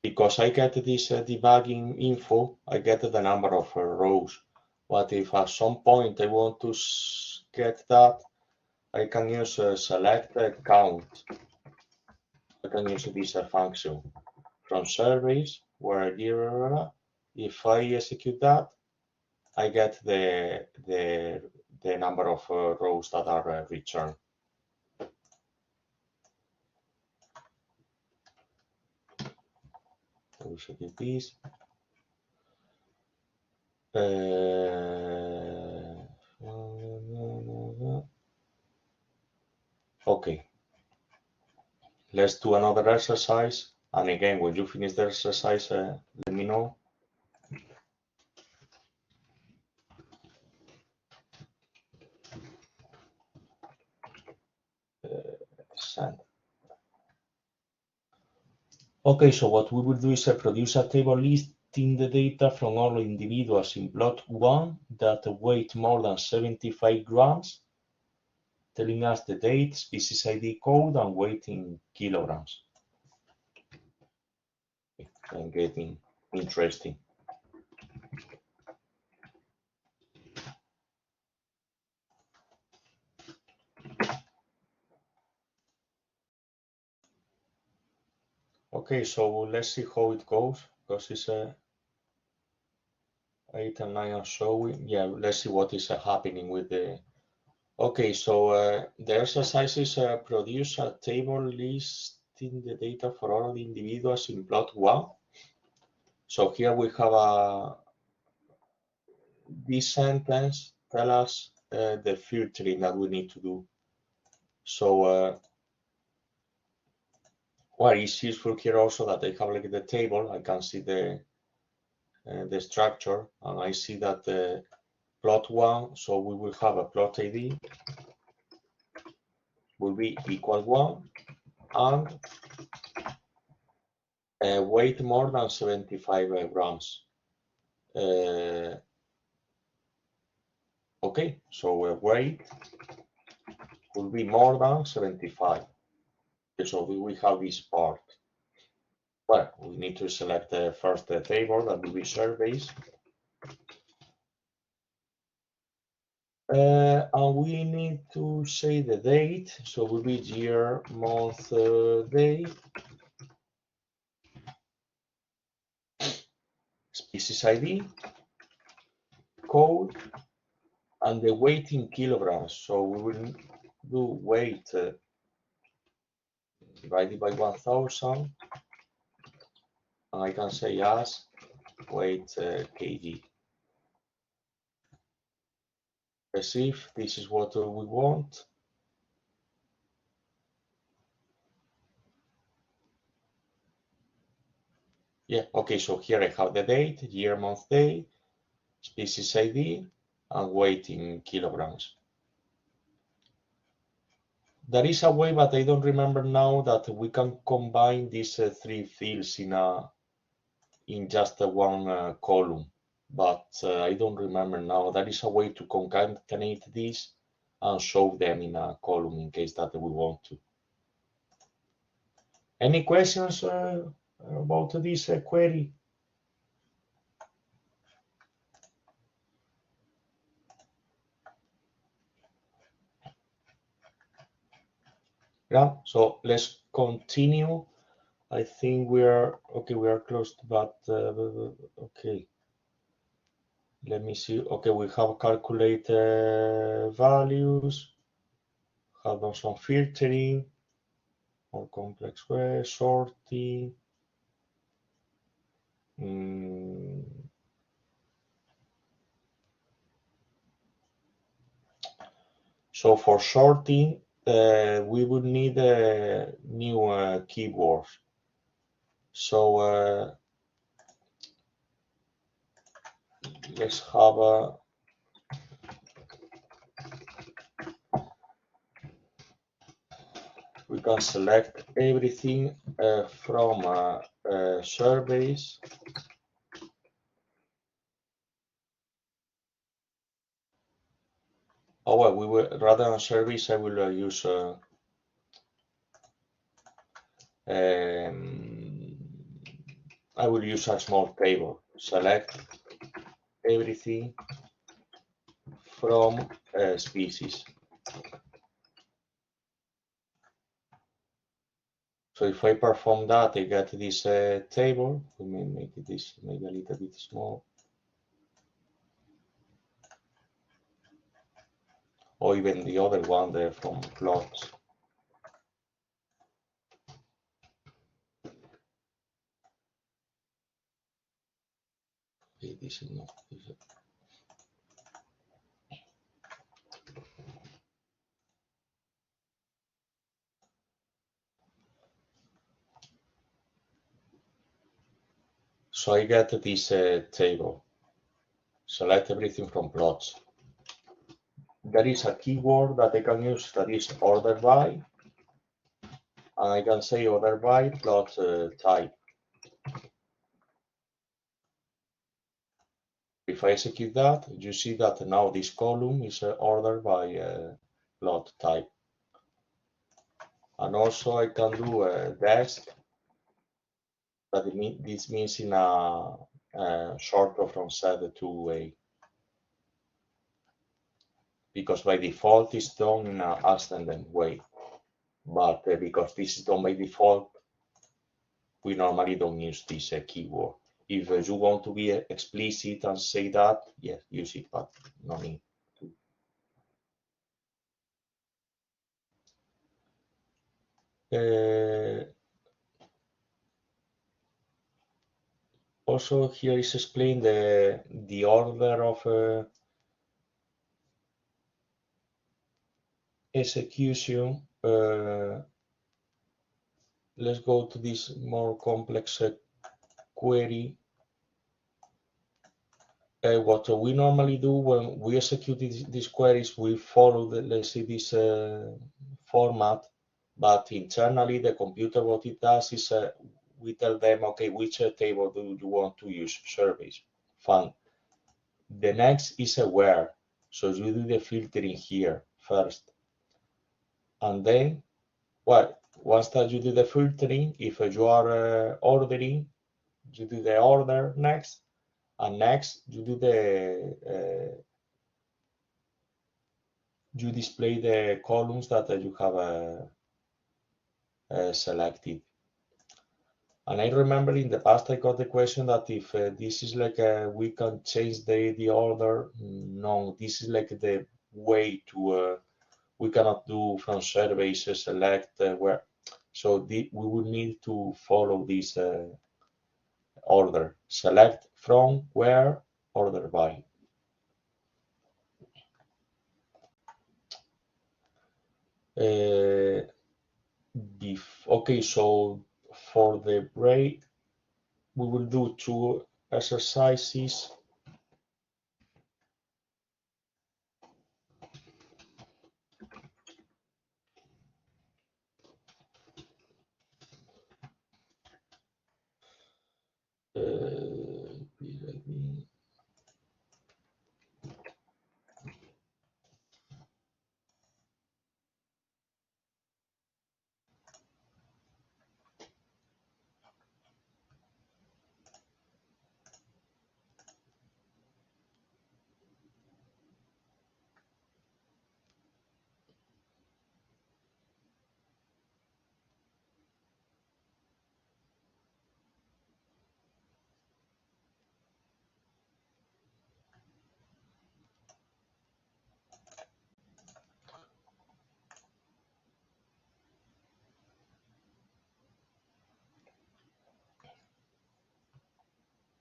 because I get this debugging info, I get the number of rows. But if at some point I want to get that, I can use select count. I can use this function from surveys where if I execute that, I get the number of rows that are returned. We should do this. let's do another exercise. And again, when you finish the exercise, let me know. Send. Okay, so what we will do is produce a table listing the data from all individuals in plot 1 that weigh more than 75 grams, telling us the date, species ID code, and weight in kilograms. And getting interesting. Okay, so let's see how it goes, because it's 8 and 9 are showing. Yeah, let's see what is happening with the. Okay, so the exercise is produce a table listing the data for all the individuals in plot 1. So here we have this sentence tell us the filtering that we need to do. So what is useful here also that I have like the table, I can see the structure, and I see that the plot 1, so we will have a plot ID will be equal 1 and weight more than 75 grams. Okay, so weight will be more than 75. So we have this part. Well, we need to select first the table that will be surveys. And we need to say the date, so it will be year, month, day. Species ID, code, and the weight in kilograms. So we will do weight divided by 1000, and I can say as weight kg. As if this is what we want. Yeah, okay, so here I have the date, year, month, day, species ID, and weight in kilograms. There is a way, but I don't remember now, that we can combine these 3 fields in just one column, but I don't remember now. There is a way to concatenate these and show them in a column in case that we want to. Any questions about this query? Yeah, so let's continue. I think we are okay. We are close, but okay. Let me see. Okay, we have calculate values, have done some filtering, more complex way, sorting. So for sorting, we would need new keywords. So let's have a. We can select everything from surveys. Oh well, we will rather than surveys, I will use I will use a small table. Select everything from species. So if I perform that, I get this table. We may make this maybe a little bit small. Or even the other one there from plots. Okay, this is not. So I get this table, select everything from plots. There is a keyword that I can use that is order by, and I can say order by plot type. If I execute that, you see that now this column is ordered by plot type. And also I can do a desk, that this means in a shorter from Z to A. Because by default it's done in an ascending way. But because this is done by default, we normally don't use this keyword. If you want to be explicit and say that, yes, use it, but no need to. Also here is explained the order of execution. Let's go to this more complex query. What we normally do when we execute these queries, we follow let's say this format, but internally the computer, what it does is we tell them, okay, which table do you want to use? Surveys. Fine. The next is a where, so you do the filtering here first, and then well, once that you do the filtering, if you are ordering, you do the order next, and next you do the you display the columns that you have selected. And I remember in the past I got the question that if this is like we can change the order. No, this is like the way to we cannot do from surveys select where. So we would need to follow this order: select from, where, order by. Okay, so for the break, we will do two exercises.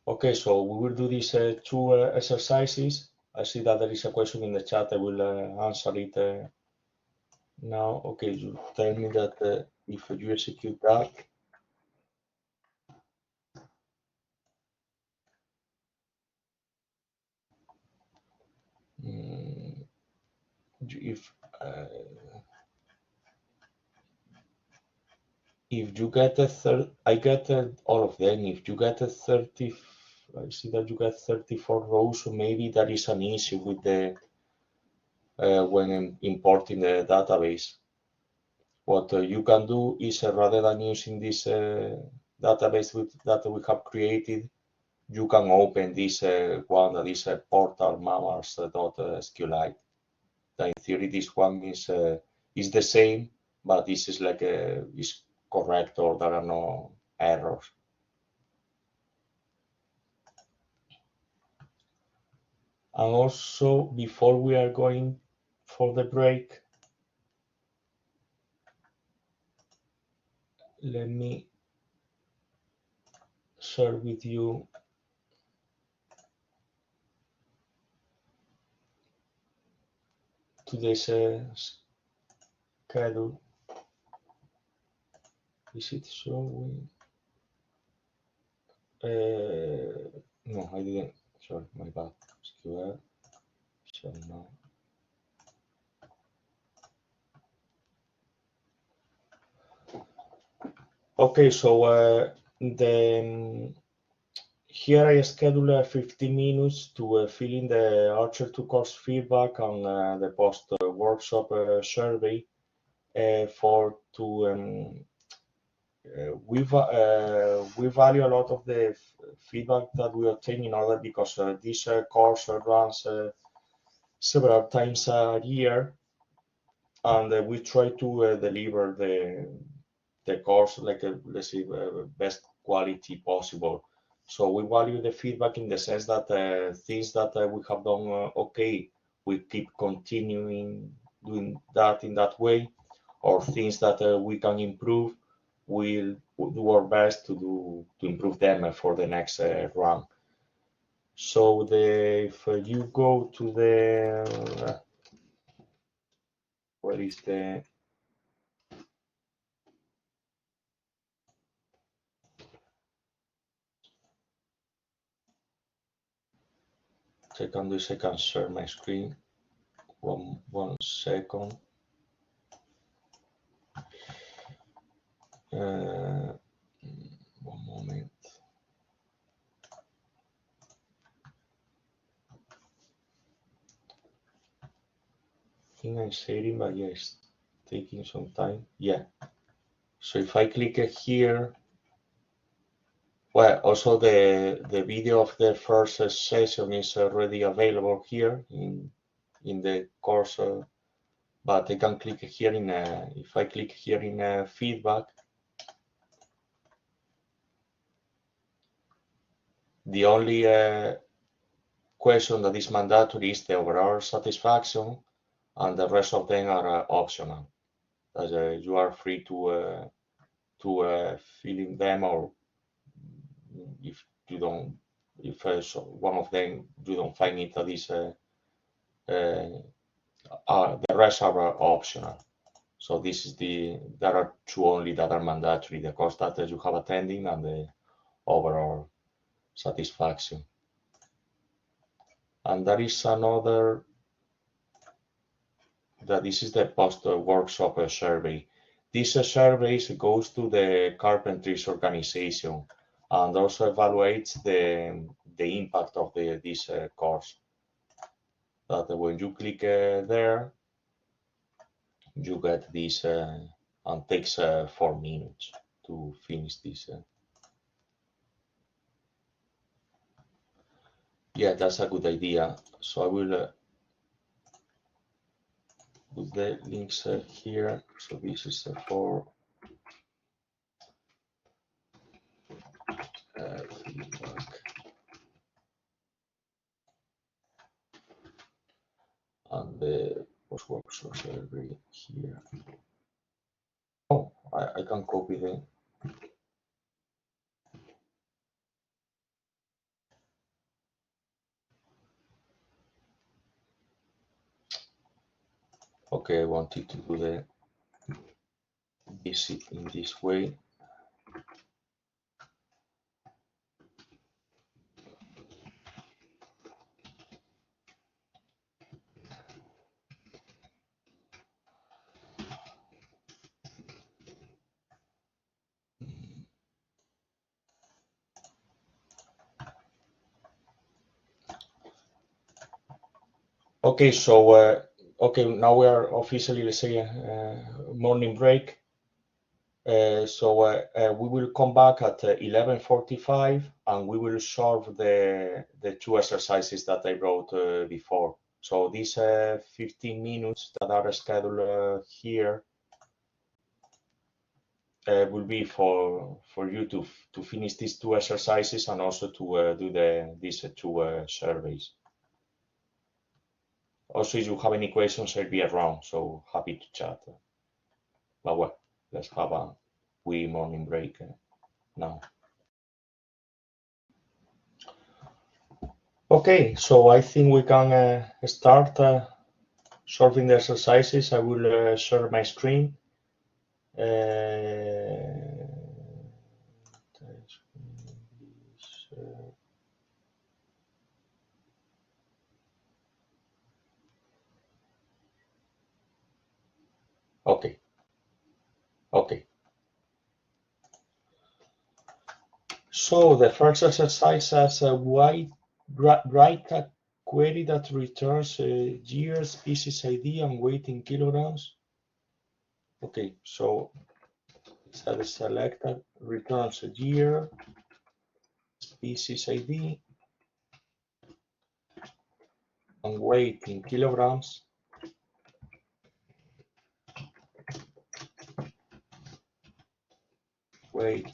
Okay, so we will do these two exercises. I see that there is a question in the chat. I will answer it now. Okay, you tell me that if you execute that, if you get a third, I get all of them. If you get a 30, I see that you get 34 rows, so maybe there is an issue with the when importing the database. What you can do is rather than using this database that we have created, you can open this one that is portal mammals.sqlite. In theory, this one is the same, but this is like is correct, or there are no errors. And also, before we are going for the break, let me share with you today's schedule. Is it showing? no, I didn't. Sorry, my bad. SQL. So no. Okay, so here I schedule 15 minutes to fill in the ARCHER2 course feedback on the post workshop survey for to we value a lot of the feedback that we obtain in order because this course runs several times a year, and we try to deliver the course like let's say best quality possible. So we value the feedback in the sense that things that we have done okay, we keep continuing doing that in that way, or things that we can improve, we'll do our best to improve them for the next run. So if you go to the where is the second, I can share my screen. One second. One moment. I think I'm sharing, but yeah, it's taking some time. Yeah. So if I click here, well, also the video of the first session is already available here in the course, but I can click here in if I click here in feedback, the only question that is mandatory is the overall satisfaction, and the rest of them are optional. As you are free to fill in them, or if you don't, if so one of them you don't find it that is the rest are optional. So this is there are two only that are mandatory: the course that you have attending and the overall satisfaction. And there is another, that this is the post workshop survey. This survey goes to the Carpentry's organization and also evaluates the impact of this course. That when you click there, you get this and takes 4 minutes to finish this. Yeah, that's a good idea. So I will put the links here. So this is for feedback. And the post workshop survey here. Oh, I can copy the. Okay, I wanted to do this in this way. Okay, so okay, now we are officially, let's say, morning break. So we will come back at 11:45, and we will solve the two exercises that I wrote before. So these 15 minutes that are scheduled here will be for you to finish these two exercises and also to do these two surveys. Also, if you have any questions, I'll be around, so happy to chat. But well, let's have a wee morning break now. Okay, so I think we can start solving the exercises. I will share my screen. Okay. So the first exercise has a write a query that returns year, species ID, and weight in kilograms. Okay, so it's selected, returns a year, species ID, and weight in kilograms. Weight,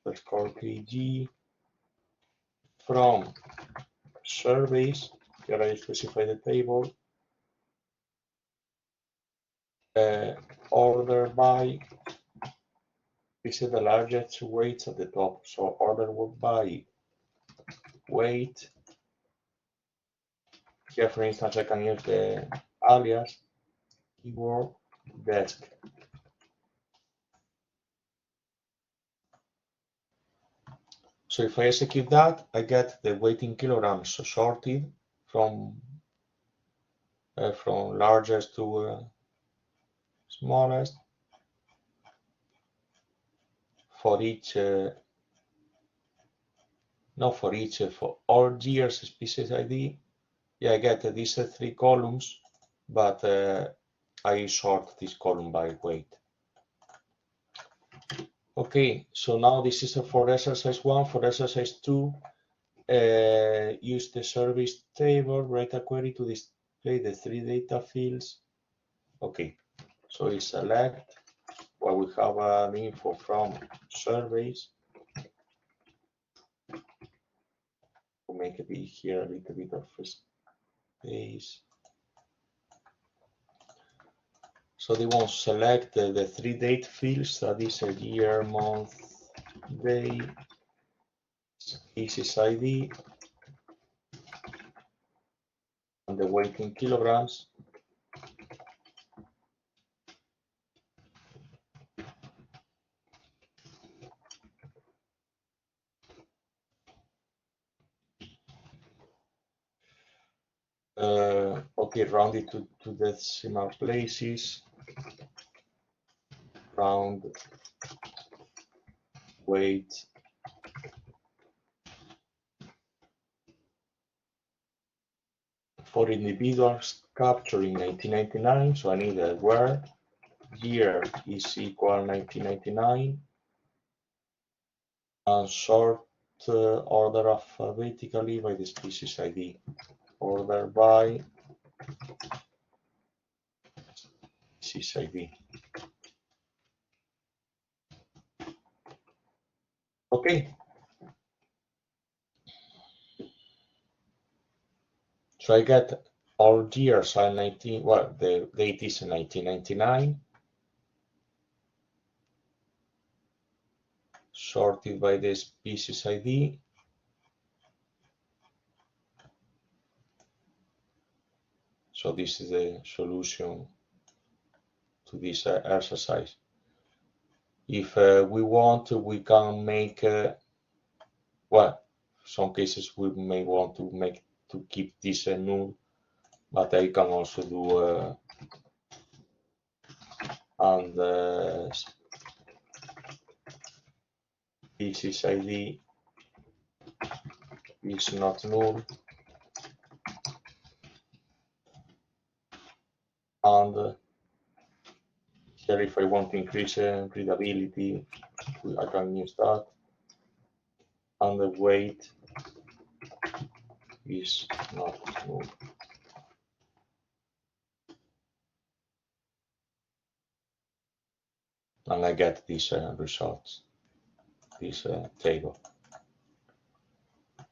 let's call kg, from surveys. Here I specify the table. Order by, this is the largest weights at the top. So order by weight. Here, for instance, I can use the alias keyword desk. So if I execute that, I get the weight in kilograms sorted from largest to smallest for each, for all years species ID. Yeah, I get these 3 columns, but I sort this column by weight. Okay, so now this is for exercise 1. For exercise 2, use the service table, write a query to display the 3 data fields. Okay, so we select where we have an info from surveys. We'll make it here a little bit of space. So they want to select the 3 date fields, that is a year, month, day, species ID, and the weight in kilograms. Okay, round it to decimal places. Round weight for individuals captured in 1999. So I need a where year is equal 1999 and sort order alphabetically by the species ID. Order by species ID. Okay. So I get all years are 19, well, the date is 1999, sorted by the species ID. So this is the solution to this exercise. If we want, we can make, well, some cases we may want to keep this null, but I can also do and species ID is not null, and here if I want to increase readability, I can use that, and the weight is not null. And I get these results, this table.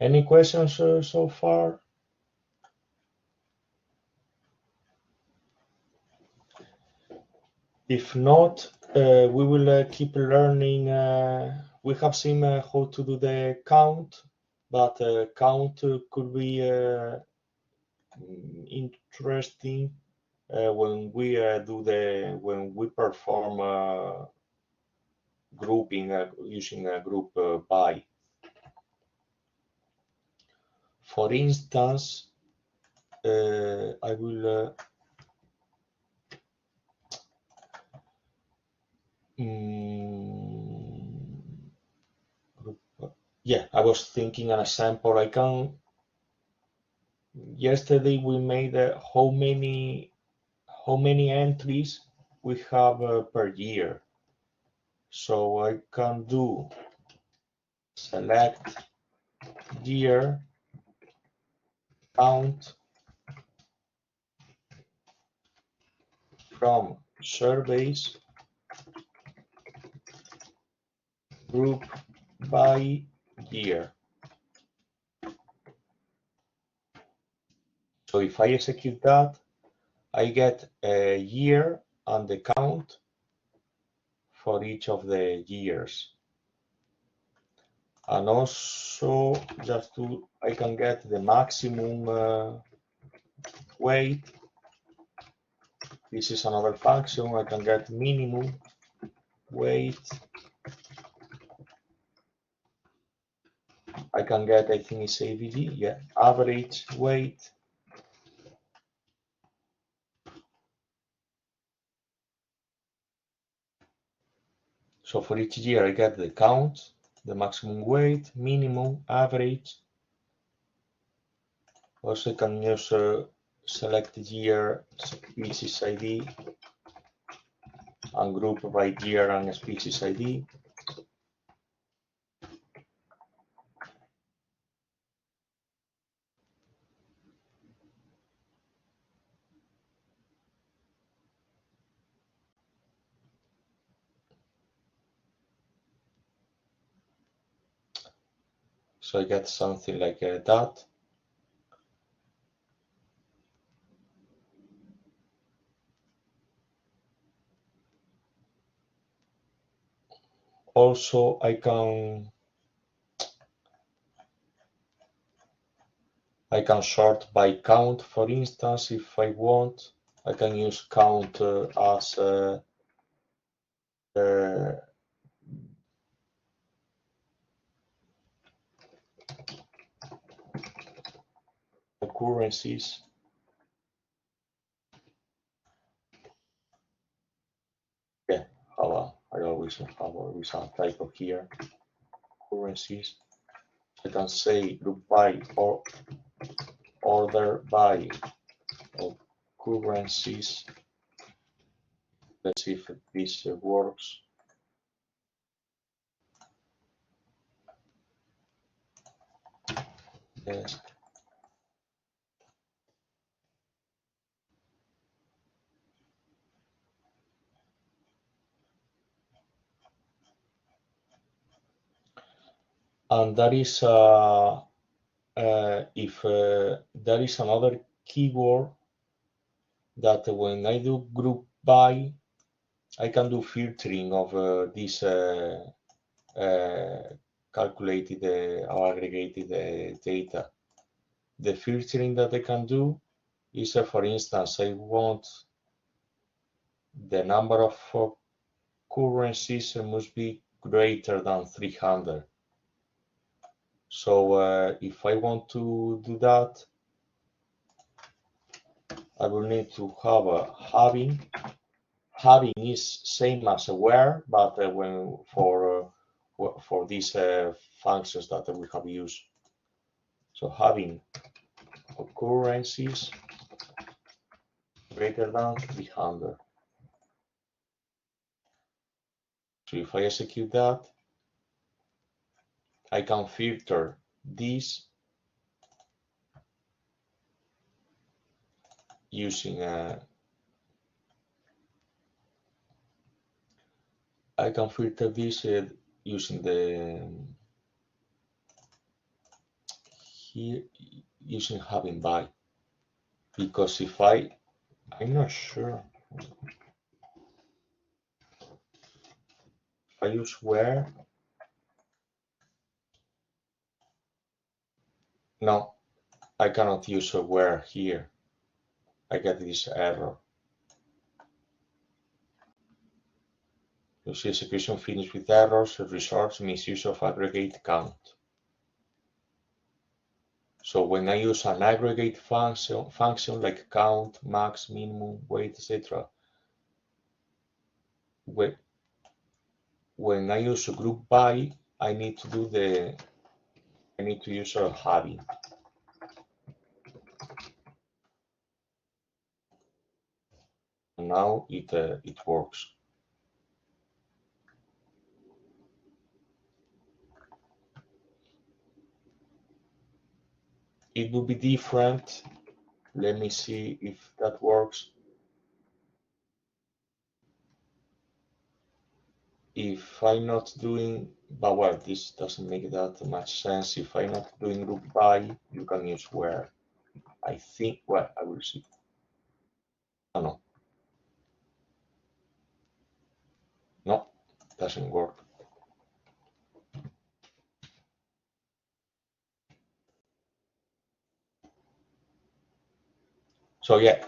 Any questions so far? If not, we will keep learning. We have seen how to do the count, but count could be interesting when we when we perform grouping using a group by. For instance, I will Yeah, I was thinking an example. Yesterday we made how many entries we have per year. So I can do select year count from surveys group by year. So if I execute that, I get a year and the count for each of the years. And also I can get the maximum weight. This is another function. I can get minimum weight. I can get, I think it's AVG, yeah, average weight. So for each year I get the count, the maximum weight, minimum, average. Also I can use select year species ID and group by year and species ID. So I get something like that. Also, I can sort by count, for instance, if I want. I can use count as occurrences. Yeah, I always have a typo here. Occurrences. I can say group by or order by occurrences. Let's see if this works. Yes. And that is if there is another keyword that when I do group by, I can do filtering of this calculated or aggregated data. The filtering that I can do is, for instance, I want the number of occurrences must be greater than 300. So if I want to do that, I will need to have a having. Having is same as where, but when for these functions that we have used. So having occurrences greater than 300. So if I execute that, I can filter this using I can filter this using the here using having by, because if I'm not sure if I use where, no, I cannot use a where here. I get this error. You see execution finished with errors, resource misuse of aggregate count. So when I use an aggregate function like count, max, minimum, weight, etc., when I use a group by, I need to use a having. And now it works. It would be different. Let me see if that works. If I'm not doing, but well, this doesn't make that much sense. If I'm not doing group by, you can use where. I think, well, I will see. Oh, no, doesn't work. So yeah,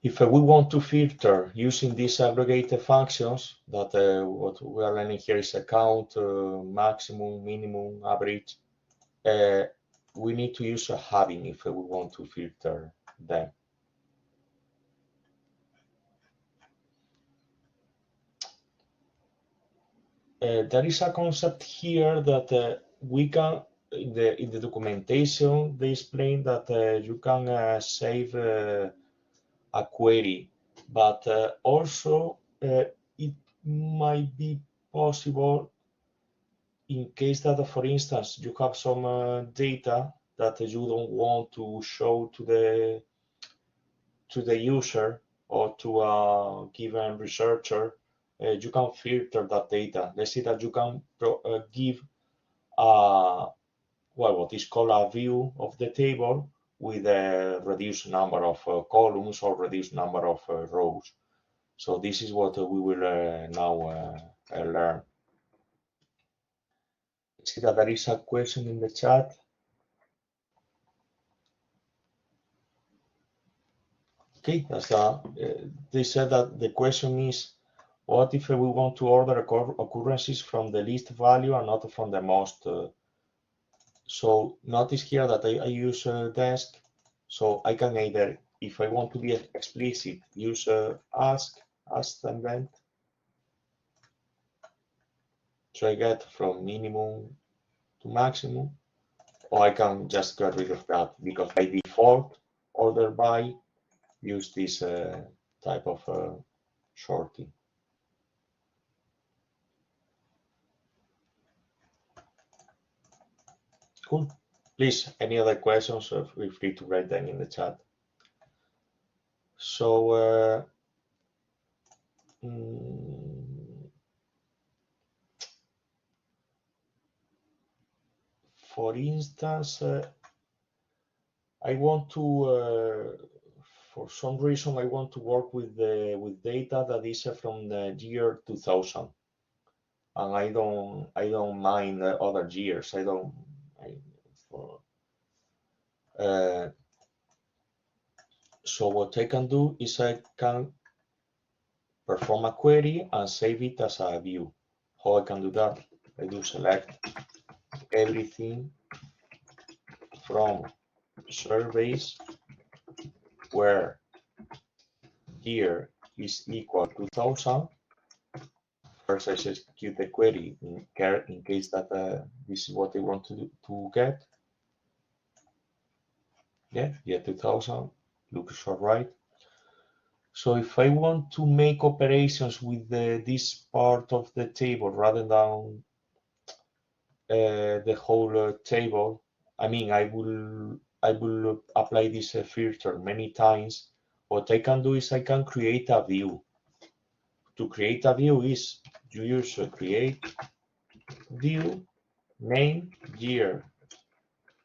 if we want to filter using these aggregated functions, that what we are learning here is a count, maximum, minimum, average, we need to use a having if we want to filter them. There is a concept here that we can, in the documentation, they explain that you can save a query, but also it might be possible in case that, for instance, you have some data that you don't want to show to the user or to a given researcher, you can filter that data. Let's say that you can give what is called a view of the table with a reduced number of columns or reduced number of rows. So this is what we will now learn. See that there is a question in the chat. Okay, they said that the question is, what if we want to order occurrences from the least value and not from the most? So notice here that I use desc, so I can either, if I want to be explicit, use ask event. So I get from minimum to maximum, or I can just get rid of that because by default, order by use this type of sorting. Cool. Please, any other questions, feel free to write them in the chat. So, for instance, I want to, for some reason, I want to work with data that is from the year 2000, and I don't mind other years. So what I can do is I can perform a query and save it as a view. How I can do that? I do select everything from surveys where year is equal to 2000. First, I execute the query in case that this is what I want to get. Yeah, 2000 looks all right. So if I want to make operations with this part of the table rather than the whole table, I mean, I will apply this filter many times. What I can do is I can create a view. To create a view is you use create view name year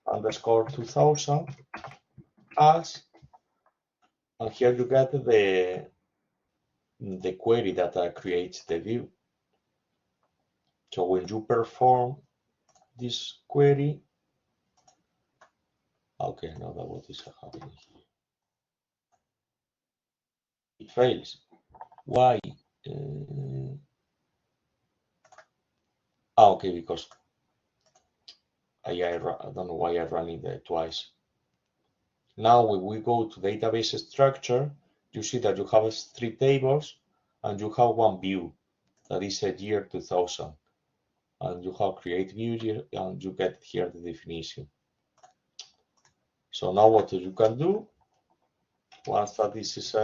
underscore 2000 as, and here you get the query that creates the view. So when you perform this query, okay, now that what is happening here? It fails. Why? Okay, because I don't know why I ran it twice. Now when we go to database structure, you see that you have 3 tables and you have 1 view. that is a year 2000, and you have create view and you get here the definition. So now what you can do, once that this is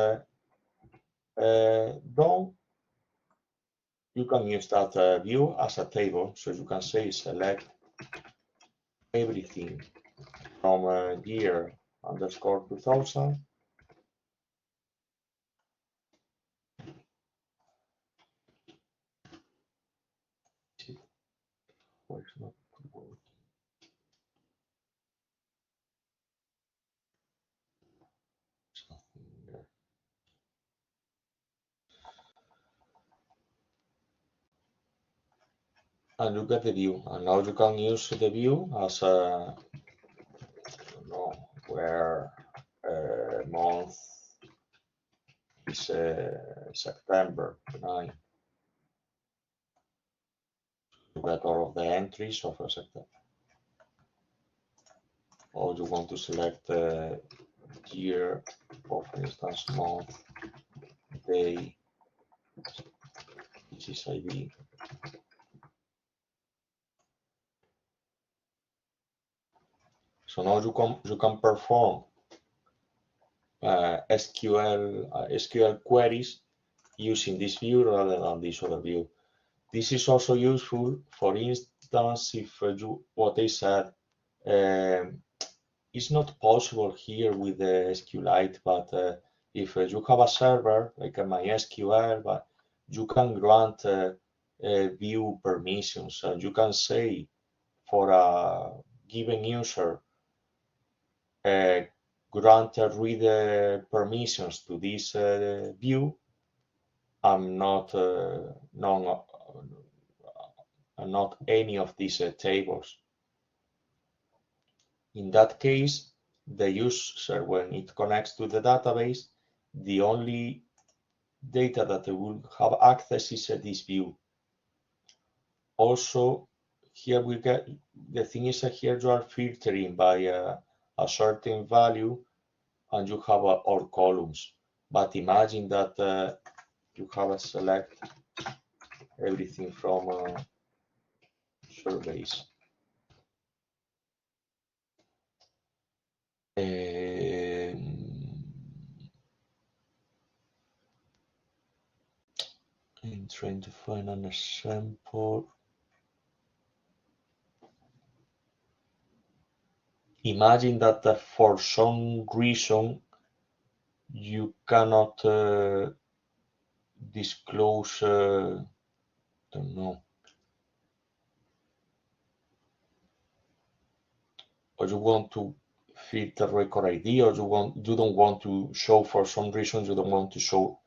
done, you can use that view as a table. So you can say select everything from year underscore 2000. Why it's not working? Something there. And you get the view, and now you can use the view as a, I don't know, where month is September 9. You get all of the entries of a September. Or you want to select year, or for instance, month, day, which is ID. So now you can perform SQL queries using this view rather than this other view. This is also useful, for instance, if what I said, it's not possible here with the SQLite, but if you have a server like a MySQL, but you can grant view permissions, and you can say for a given user, grant read permissions to this view, and not any of these tables. In that case, the user, when it connects to the database, the only data that they will have access is this view. Also, here we get, the thing is that here you are filtering by a certain value, and you have all columns. But imagine that you have a select everything from surveys. I'm trying to find an example. Imagine that for some reason you cannot disclose, don't know, or you want to filter record ID, or you don't want to show, for some reason you don't want to show.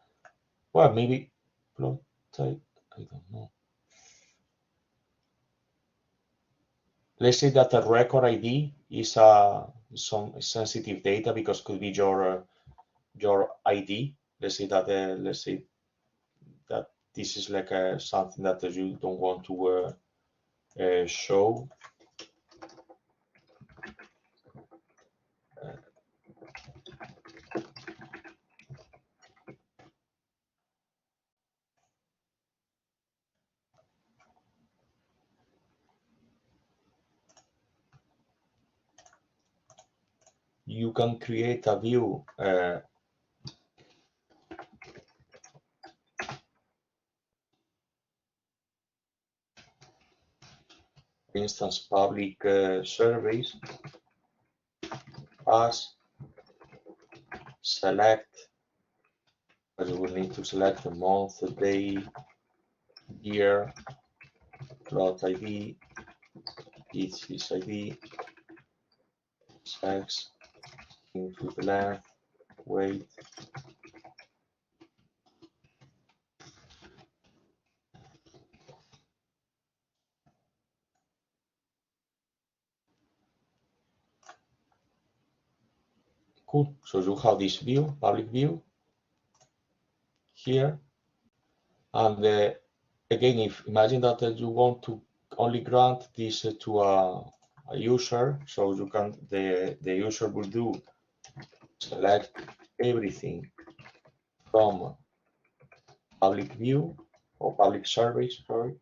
Well, maybe plot type, I don't know. Let's say that a record ID is some sensitive data because could be your ID. Let's say that this is like something that you don't want to show. You can create a view for instance, public surveys as select, but you will need to select the month, the day, year, plot ID, each is ID, sex, input length, weight. Cool. So you have this view, public view here, and again, if imagine that you want to only grant this to a user, so you can the user will do select everything from public view or public surveys, sorry.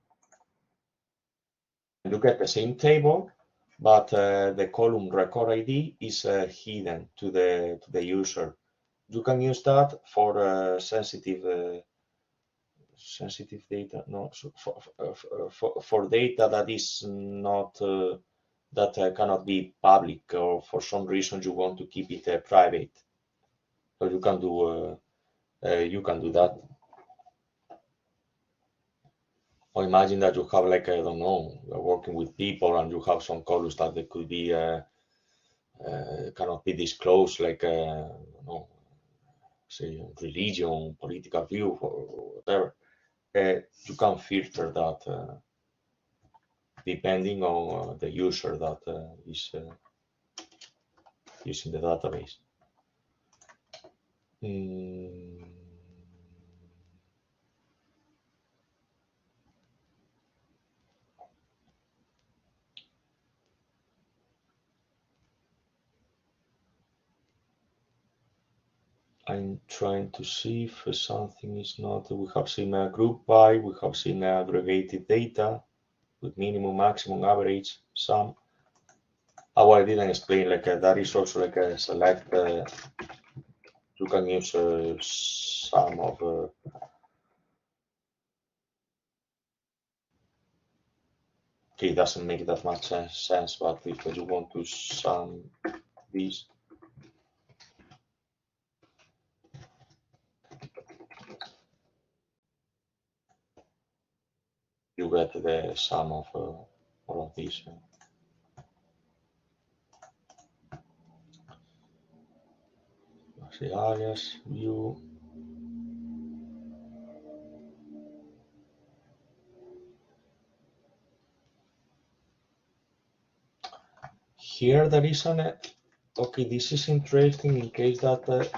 You get the same table, but the column record ID is hidden to the user. You can use that for sensitive data, no, so for data that is not that cannot be public, or for some reason you want to keep it private. So you can do that. Or imagine that you have, like, I don't know, you're working with people and you have some colors that they could be cannot be disclosed, like no, say religion, political view, or whatever. You can filter that depending on the user that is using the database. I'm trying to see if something is not. We have seen a group by, we have seen aggregated data with minimum, maximum, average, sum. Oh, I didn't explain, like that is also like a select. You can use sum of. Okay, it doesn't make that much sense, but if you want to sum these. You get the sum of all of these. The alias view. Here there is an. Okay, this is interesting in case that.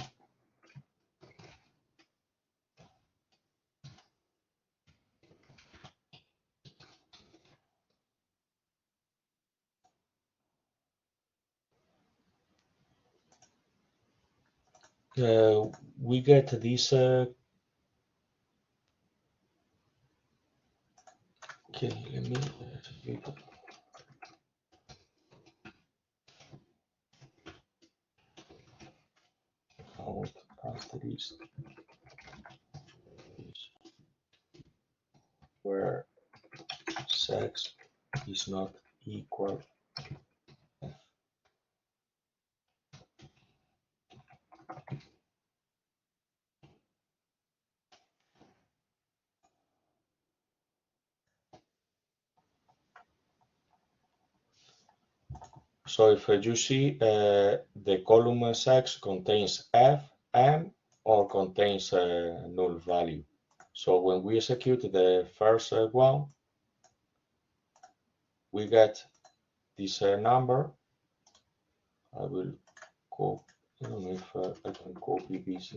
We get this. Okay, let me. Count asterisk where sex is not equal. So if you see the column sex contains F, M, or contains null value. So when we execute the first one, we get this number. I will copy. I don't know if I can copy this.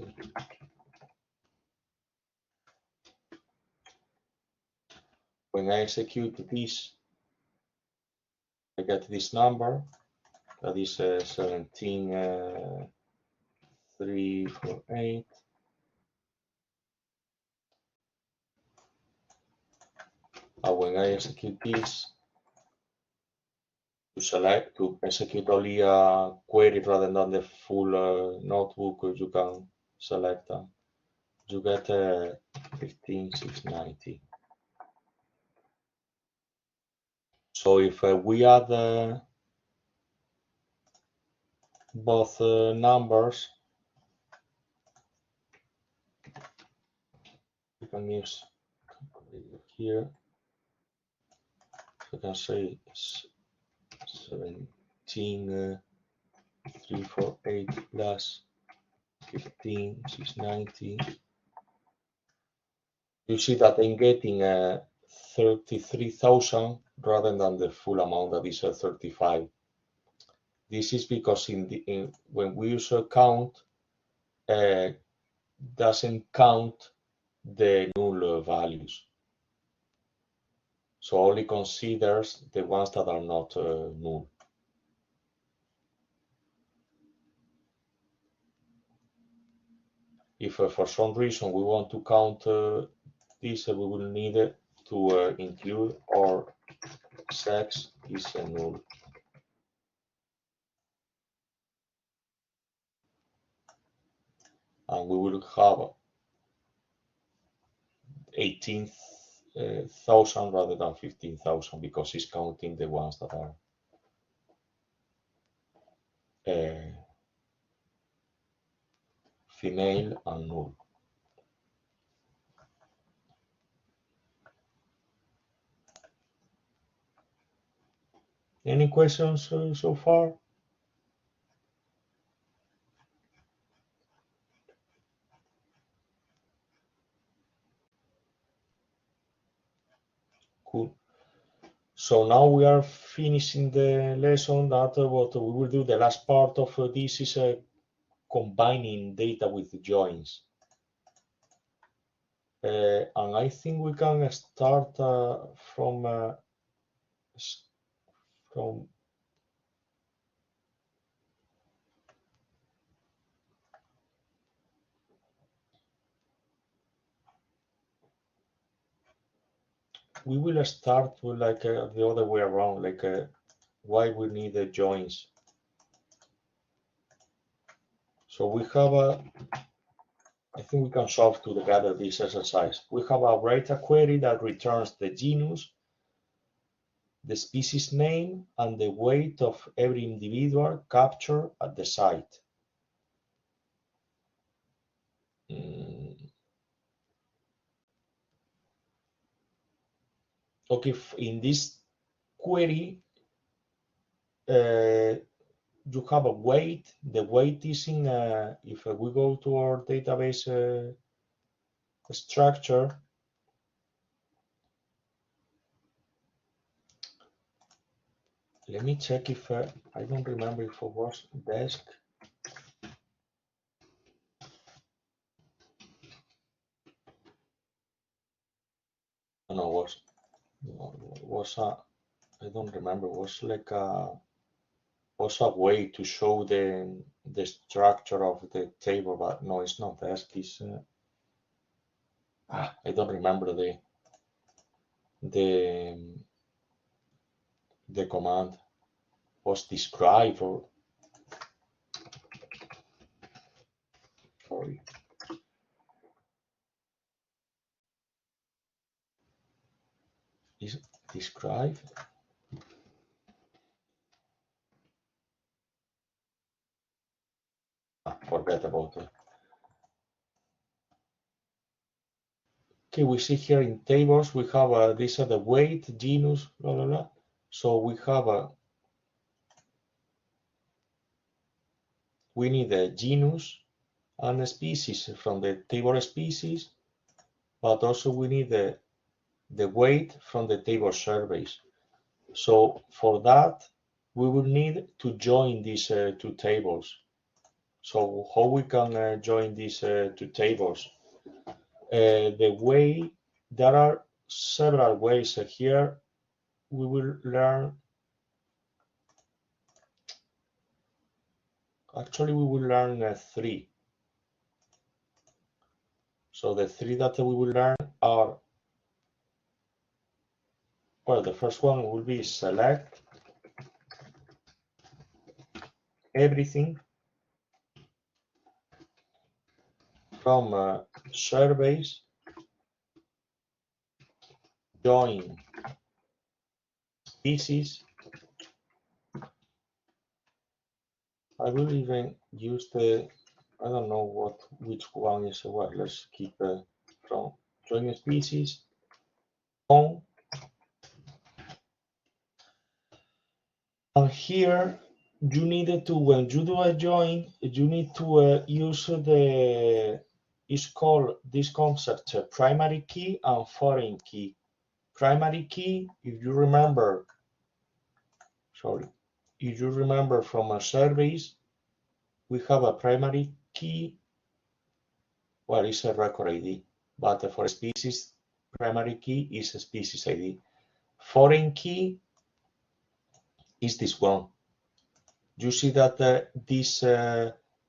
When I execute this, I get this number. That is 17,348. And when I execute this, to execute only a query rather than the full notebook, you can select you get 15,690. So if we add both numbers, you can use here. You can say 17,348 plus 15,690. You see that I'm getting 33,000 rather than the full amount that is 35. This is because when we use a count, doesn't count the null values. So only considers the ones that are not null. If for some reason we want to count this, we will need to include or sex is null. And we will have 18,000 rather than 15,000 because it's counting the ones that are female and null. Any questions so far? Cool. So now we are finishing the lesson. That what we will do, the last part of this is combining data with joins. And I think we can start from we will start with like the other way around, like why we need the joins. So we have I think we can solve together this exercise. We have a data query that returns the genus, the species name, and the weight of every individual captured at the site. Okay, in this query, you have a weight. The weight is in, if we go to our database structure, let me check if, I don't remember if it was desk. No, was a, I don't remember, was like was a way to show the structure of the table, but no, it's not desk, it's, I don't remember the command. Was describe or sorry. Is describe? Forget about it. Okay, we see here in tables, we have these are the weight, genus, blah, blah, blah. So we have we need a genus and a species from the table species, but also we need the weight from the table surveys. So for that, we will need to join these two tables. So how we can join these two tables? The way, there are several ways here. We will learn, actually we will learn three. So the three that we will learn are, well, the first one will be select everything from surveys, join species. I will even use the, I don't know which one is what. Let's keep from join species on. And here you needed to, when you do a join, you need to use it's called this concept primary key and foreign key. Primary key, if you remember, if you remember from a surveys, we have a primary key. Well, it's a record ID, but for species, primary key is a species ID. Foreign key is this one. You see that this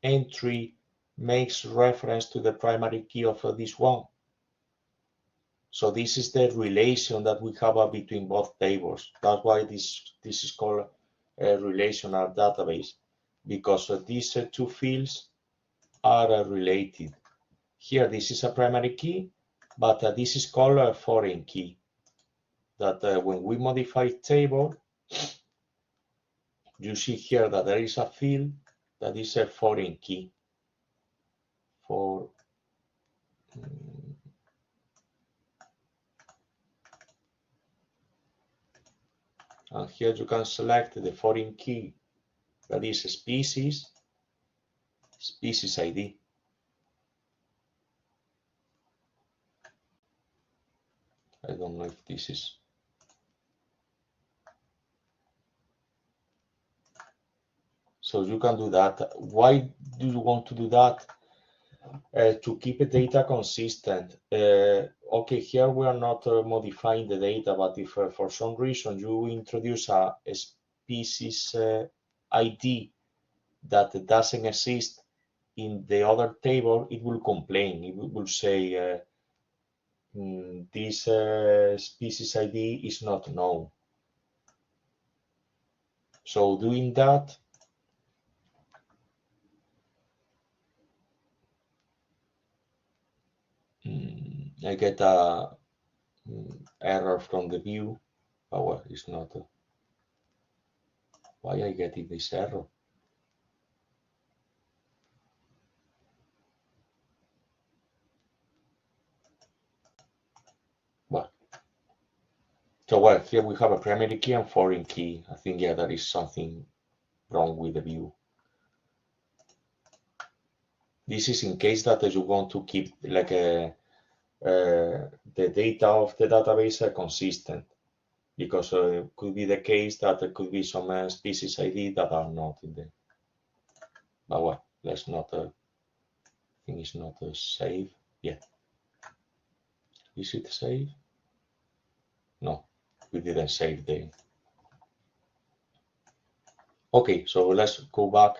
entry makes reference to the primary key of this one. So this is the relation that we have between both tables. That's why this is called a relational database, because these two fields are related. Here, this is a primary key, but this is called a foreign key. That when we modify table, you see here that there is a field that is a foreign key. And here you can select the foreign key that is species ID. I don't know if this is. So you can do that. Why do you want to do that? To keep the data consistent. Okay, here we are not modifying the data, but if for some reason you introduce a species ID that doesn't exist in the other table, it will complain. It will say this species ID is not known. So doing that, I get a error from the view. Oh, well, it's not. Why I get this error? Well, so well, here we have a primary key and foreign key. I think, yeah, there is something wrong with the view. This is in case that you want to keep like the data of the database consistent, because it could be the case that there could be some species ID that are not in the. But well, let's not. I think it's not save yet. Is it save? No, we didn't save the. Okay, so let's go back.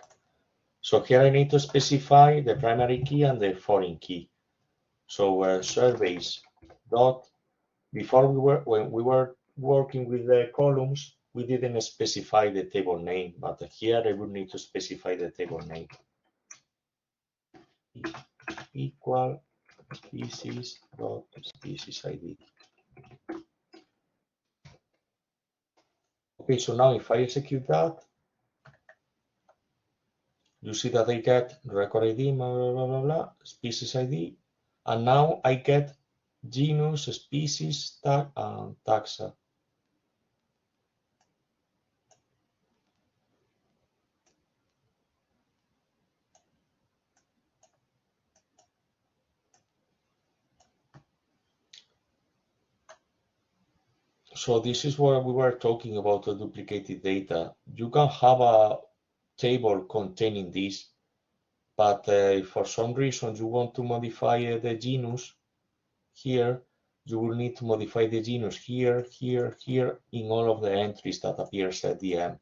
So here I need to specify the primary key and the foreign key. So surveys dot, before when we were working with the columns, we didn't specify the table name, but here I would need to specify the table name. Equal species dot species ID. Okay, so now if I execute that, you see that I get record ID, blah, blah, blah, blah, blah, species ID, and now I get genus, species, tag, and taxa. So this is what we were talking about, the duplicated data. You can have a table containing this, but if for some reason you want to modify the genus here, you will need to modify the genus here, here, here in all of the entries that appears at the end.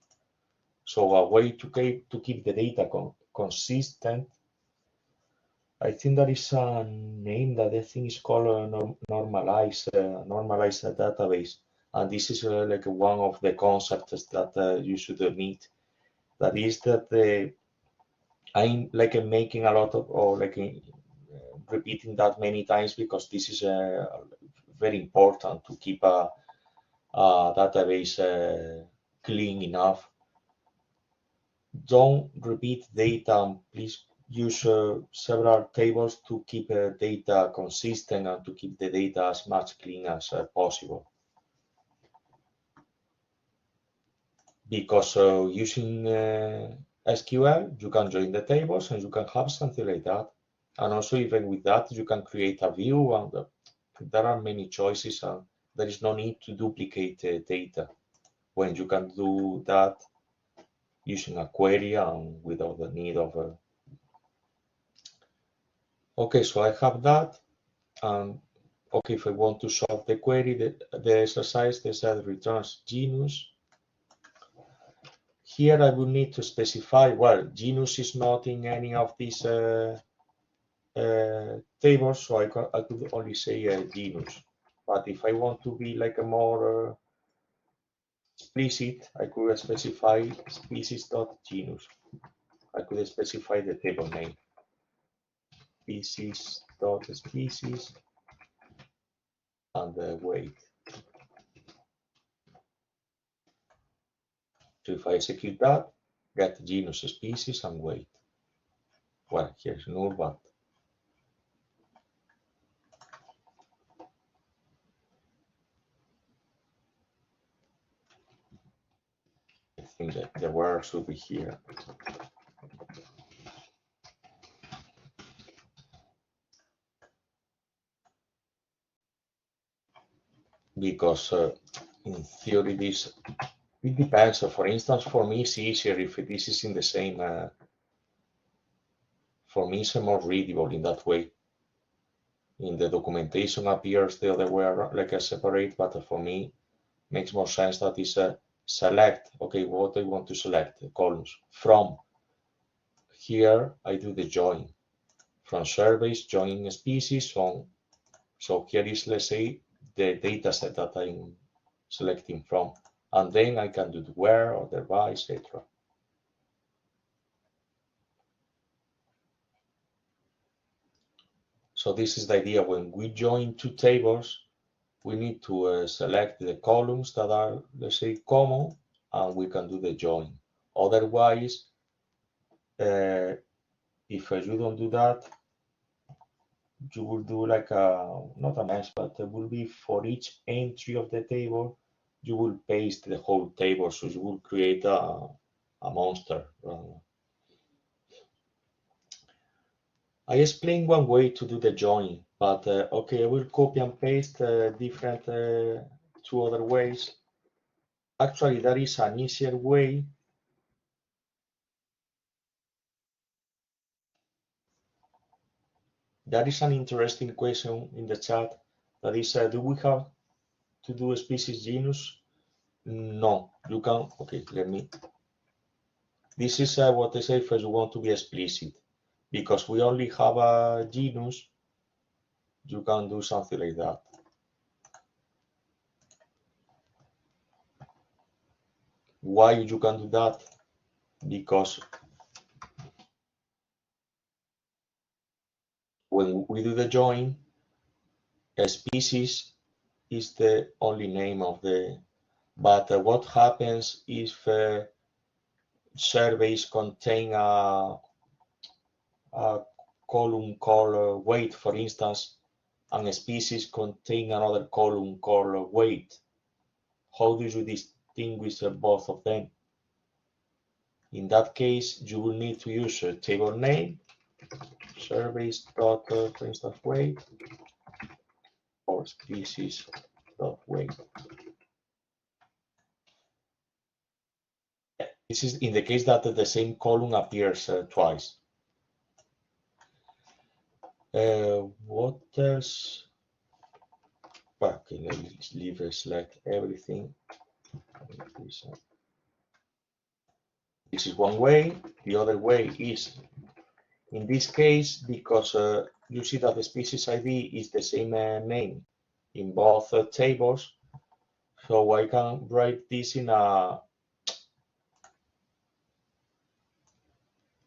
So a way to keep the data consistent, I think there is a name that I think is called normalized database. And this is like one of the concepts that you should meet. That is that I'm like making a lot of, or like repeating that many times, because this is very important to keep a database clean enough. Don't repeat data. Please use several tables to keep data consistent and to keep the data as much clean as possible. Because using SQL, you can join the tables and you can have something like that. And also, even with that, you can create a view, and there are many choices, and there is no need to duplicate data when you can do that using a query and without the need of. Okay, so I have that. And okay, if I want to solve the query, the exercise, the set returns genus. Here I will need to specify, well, genus is not in any of these tables, so I could only say genus. But if I want to be like a more explicit, I could specify species.genus. I could specify the table name, species.species, and the weight. So if I execute that, get genus, species, and weight. Well, here's null, but I think that the where should be here. Because in theory, it depends. So for instance, for me, it's easier if this is in the same. For me, it's more readable in that way. In the documentation appears the other way around, like a separate, but for me, makes more sense that is a select. Okay, what I want to select, columns. From here, I do the join. From surveys, join species on. So here is, let's say, the data set that I'm selecting from. And then I can do the where or the by, etc. So this is the idea. When we join two tables, we need to select the columns that are, let's say, common, and we can do the join. Otherwise, if you don't do that, you will do like not a mess, but it will be for each entry of the table, you will paste the whole table, so you will create a monster. I explained one way to do the join, but okay, I will copy and paste different two other ways. Actually, there is an easier way. There is an interesting question in the chat that is, do we have to do a species genus? No, you can, okay, let me, this is what I say if you want to be explicit. Because we only have a genus, you can do something like that. Why you can do that? Because when we do the join, a species is the only name of the, but what happens if surveys contain a column called weight, for instance, and a species contain another column called weight? How do you distinguish both of them? In that case, you will need to use a table name, surveys dot, for instance, weight, or species dot weight. This is in the case that the same column appears twice. What else? Well, okay, let's leave select everything. This is one way. The other way is, in this case, because you see that the species ID is the same name in both tables, so I can write this in a,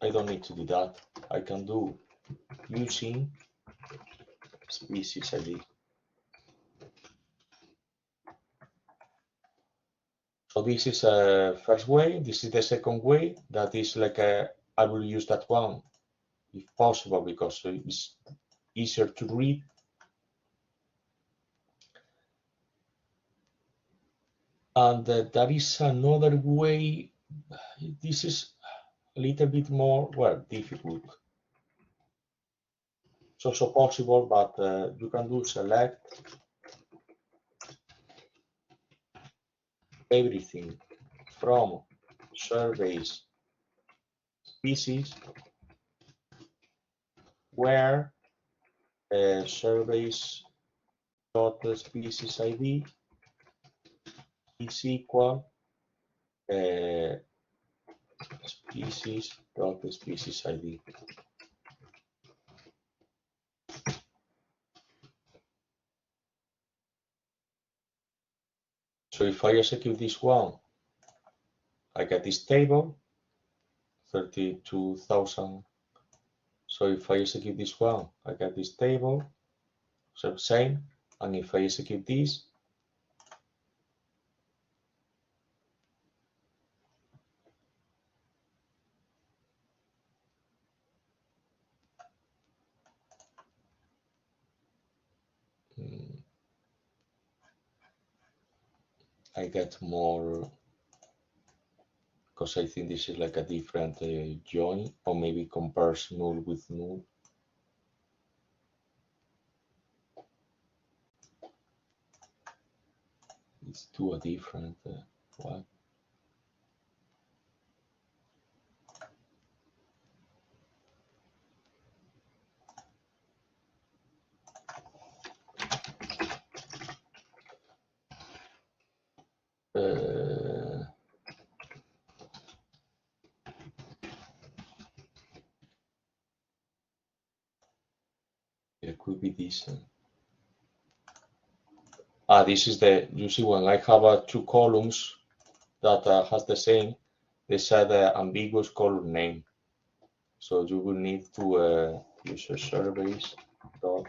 I don't need to do that. I can do using species ID. So this is a first way. This is the second way. That is like I will use that one if possible because it's easier to read. And there is another way. This is a little bit more, well, difficult. It's also possible, but you can do select everything from surveys species where surveys dot species ID is equal species dot species ID. So if I execute this one, I get this table, 32,000. So if I execute this one, I get this table, so same. And if I execute this, I get more, because I think this is like a different join, or maybe compares null with null. It's two a different, what? It could be this. This is the, you see when I have two columns that has the same, they said ambiguous color name. So you will need to use a surveys dot.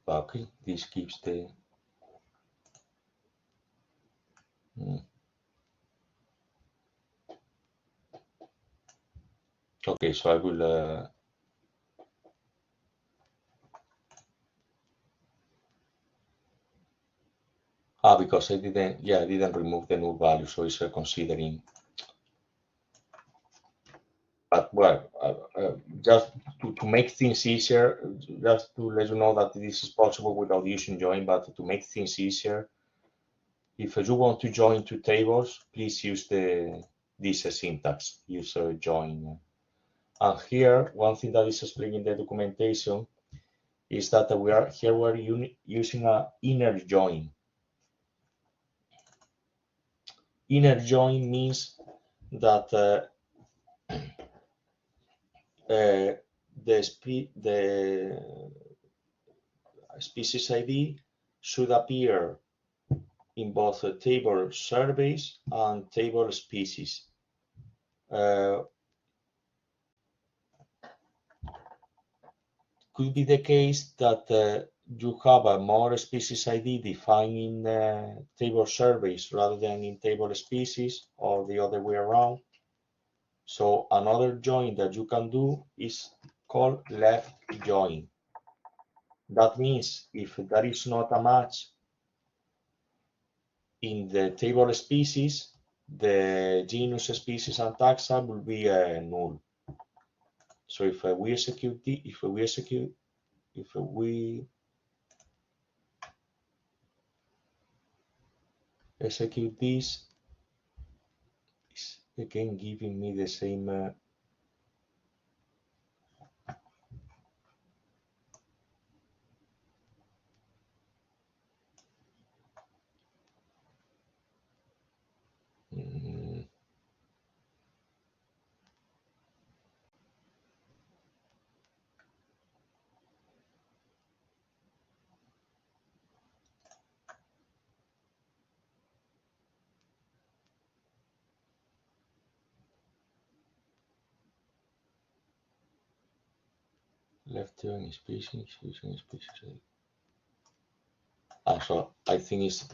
Okay, this keeps the. Okay, so I will. Because I didn't remove the null value, so it's considering. But well, just to make things easier, just to let you know that this is possible without using join, but to make things easier, if you want to join two tables, please use this syntax, use join. And here, one thing that is explained in the documentation is that we're using an inner join. Inner join means that the species ID should appear in both table surveys and table species. Could be the case that you have a more species ID defined in table surveys rather than in table species, or the other way around. So another join that you can do is called left join. That means if there is not a match in the table species, the genus, species, and taxa will be null. So if we execute this, it's again giving me the same. Left join species, using species. So I think it's.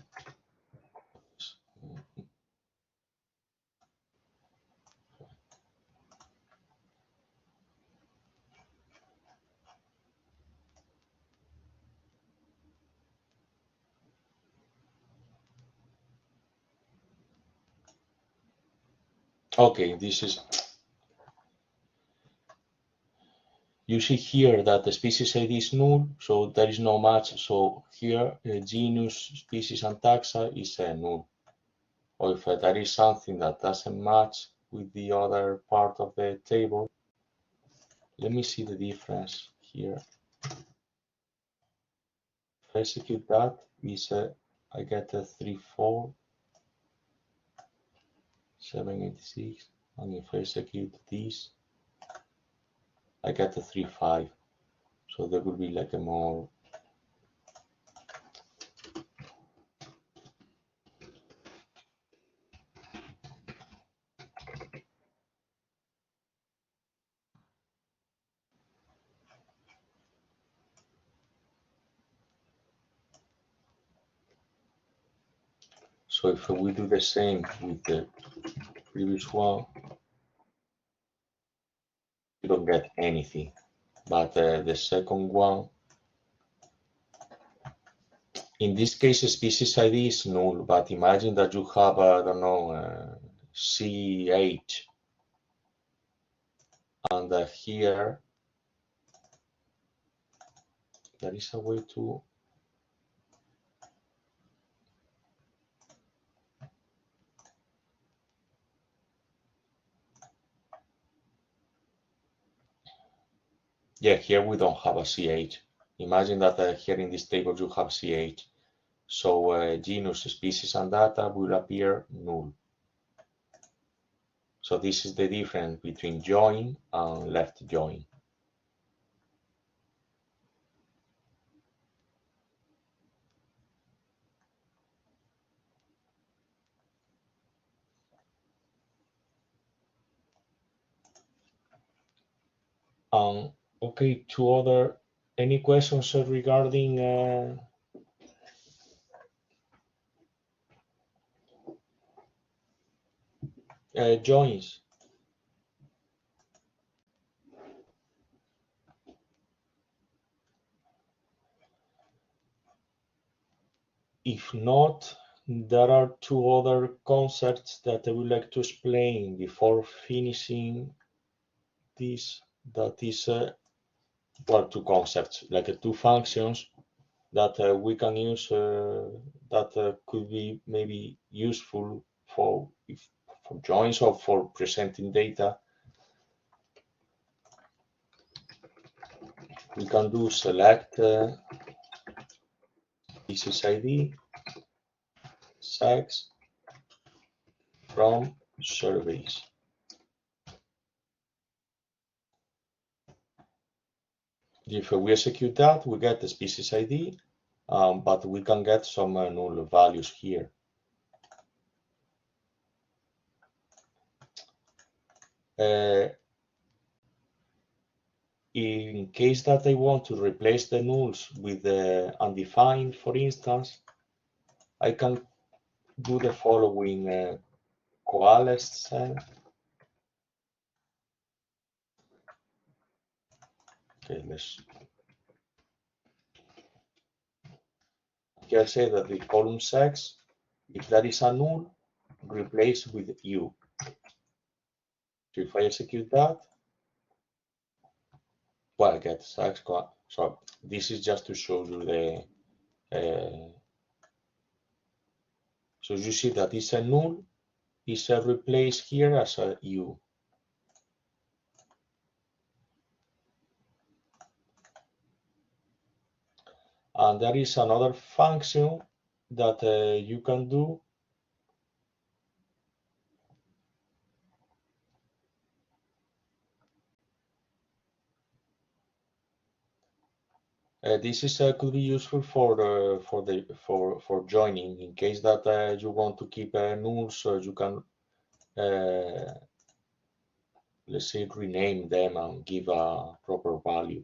Okay, this is. You see here that the species ID is null, so there is no match. So here, genus, species, and taxa is null. Or if there is something that doesn't match with the other part of the table, let me see the difference here. If I execute that, I get a 34786, and if I execute this, I get a 35. So there will be like a more so if we do the same with the previous one, you don't get anything. But the second one, in this case, species ID is null. But imagine that you have, I don't know, CH, and here there is a way to. Yeah, here we don't have a CH. Imagine that here in this table you have CH. So genus, species, and data will appear null. So this is the difference between join and left join. Okay, any questions regarding joins? If not, there are two other concepts that I would like to explain before finishing this. That is, well, two concepts, like two functions that we can use that could be maybe useful for joins or for presenting data. We can do select species ID sex from surveys. If we execute that, we get the species ID, but we can get some null values here. In case that I want to replace the nulls with the undefined, for instance, I can do the following coalescence. Okay, here say that the column sex, if that is a null, replace with u. So if I execute that, well, I get sex. So this is just to show you the. So you see that it's a null, is replaced here as a u. And there is another function that you can do. This is could be useful for joining. In case that you want to keep nulls, you can let's say rename them and give a proper value.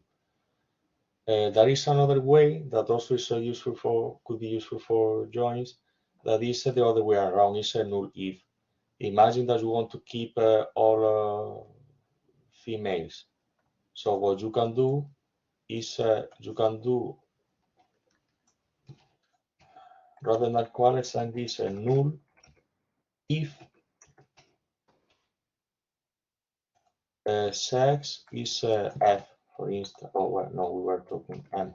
There is another way that also is could be useful for joins. That is the other way around. Is a null if. Imagine that you want to keep all females. So what you can do is you can do, rather than coalescence, this null if sex is f, for instance. Oh well, no, we were talking m.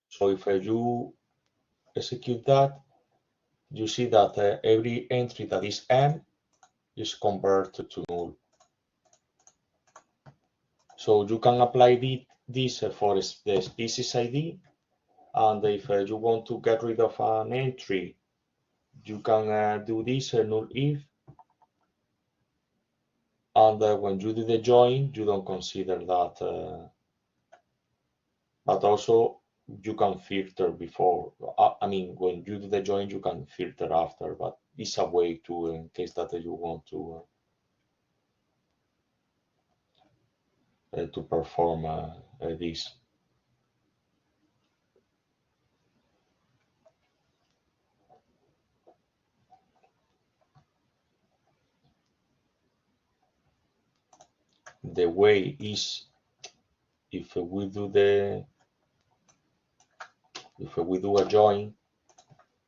So if you execute that, you see that every entry that is m is converted to null. So you can apply this for the species ID, and if you want to get rid of an entry, you can do this null if And when you do the join, you don't consider that, but also you can filter before. I mean, when you do the join, you can filter after, but it's a way to, in case that you want to perform this. The way is if we do a join,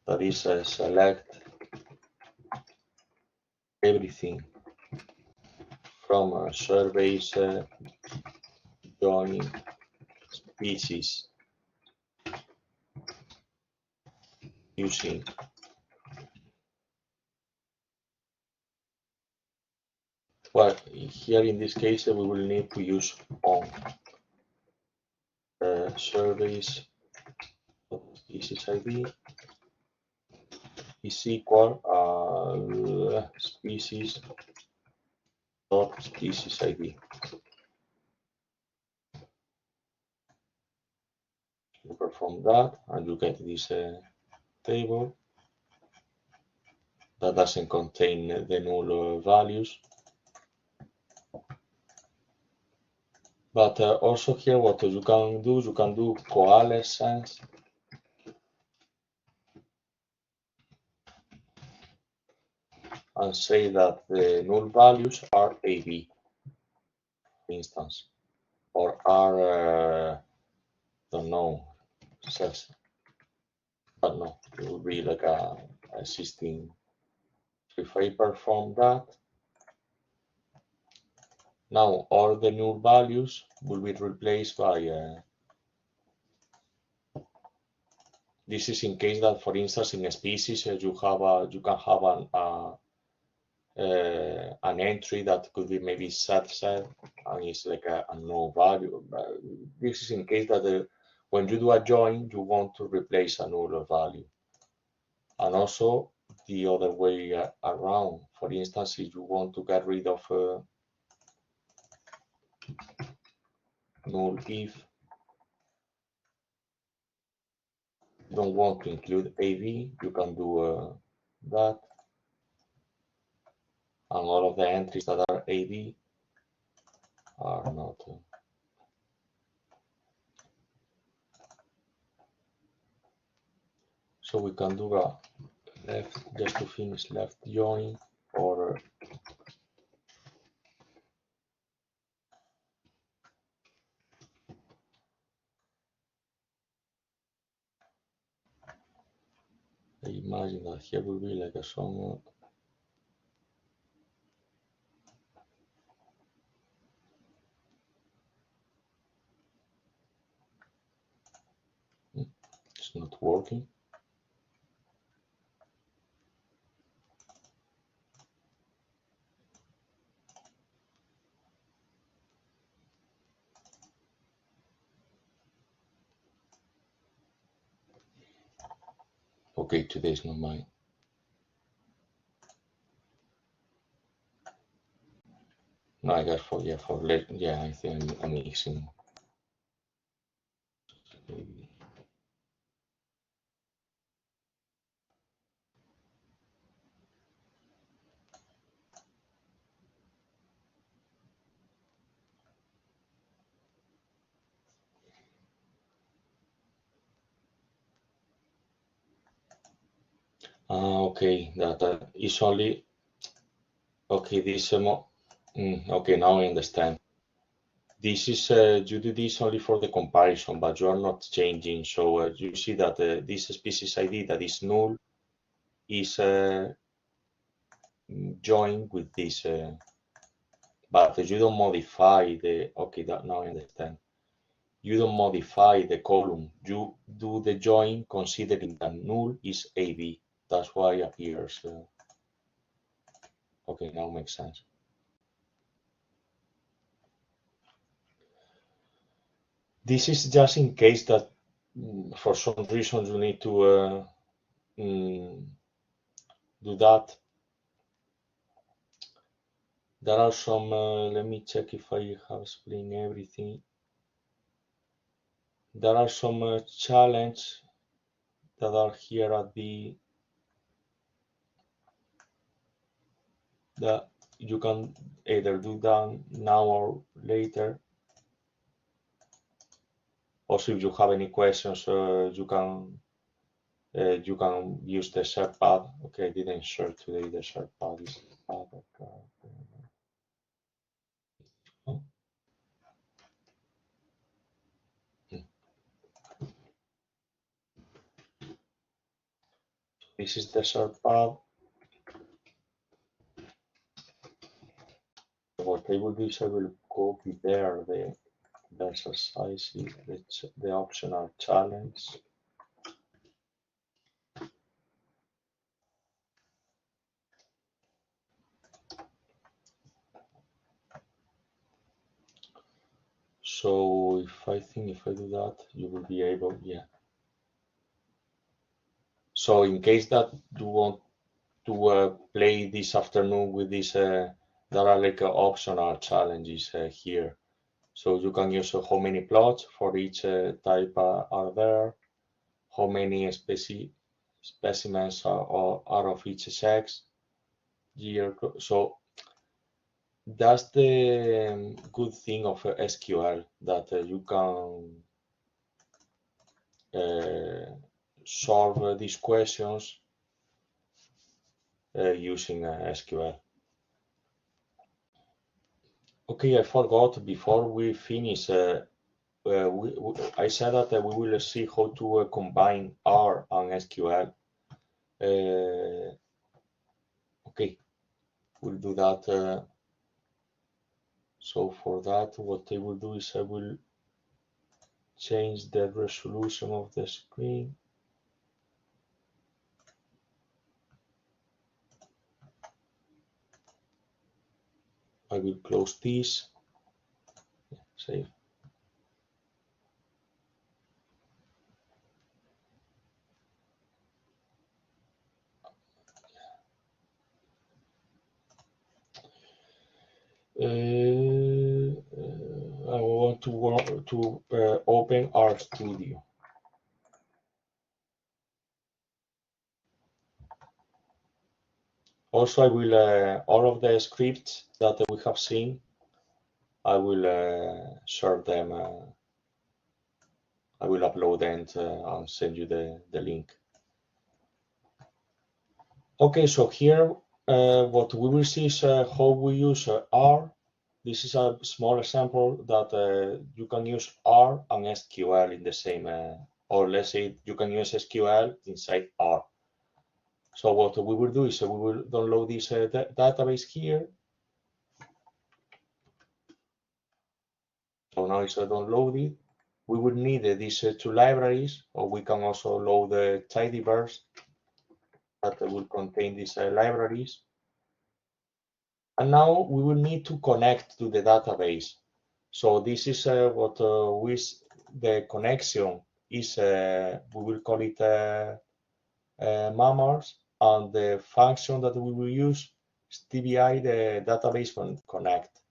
that is select everything from surveys join species using, well, here in this case we will need to use on surveys species ID is equal species dot species ID. You perform that and you get this table that doesn't contain the null values. But also here what you can do coalescence and say that the null values are AB, for instance, or are, don't know, cells. But no, it would be like a existing. If I perform that, now all the null values will be replaced by, this is in case that, for instance, in a species you can have an entry that could be maybe set and it's like a null value. This is in case that when you do a join, you want to replace a null value. And also the other way around. For instance, if you want to get rid of null if, you don't want to include AV, you can do that. And all of the entries that are AV are not. So we can do a left, just to finish, left join, or I imagine that here will be like a some it's not working. Okay, today's not mine. No, I got for yeah, I think I'm mixing. Okay, that is only okay. This okay, now I understand. This is you do this only for the comparison, but you are not changing. So you see that this species ID that is null is joined with this, but you don't modify the. Okay, that now I understand. You don't modify the column. You do the join considering that null is AB. That's why it appears. Okay, now makes sense. This is just in case that for some reason you need to do that. There are some, let me check if I have explained everything. There are some challenges that are here at that you can either do that now or later. Also, if you have any questions, you can use the share pad. Okay, I didn't share today the share pad. Is oh. This is the share pad. What I will do is I will copy there the exercises, the optional challenge. So if I do that, you will be able, yeah. So in case that you want to play this afternoon with this, there are like optional challenges here. So you can use how many plots for each type are there, how many specimens are of each sex, year. So that's the good thing of SQL, that you can solve these questions using SQL. Okay, I forgot before we finish. I said that we will see how to combine R and SQL. Okay, we'll do that. So for that, what I will do is I will change the resolution of the screen. I will close this. Save. I want to open RStudio. Also, I will all of the scripts that we have seen, I will share them. I will upload them and send you the link. Okay, so here what we will see is how we use R. This is a small example that you can use R and SQL in the same, or let's say you can use SQL inside R. So what we will do is we will download this database here. So now it's downloaded. We will need these two libraries, or we can also load the tidyverse that will contain these libraries. And now we will need to connect to the database. So this is what the connection is. We will call it mammals, and the function that we will use is TBI, the database connect.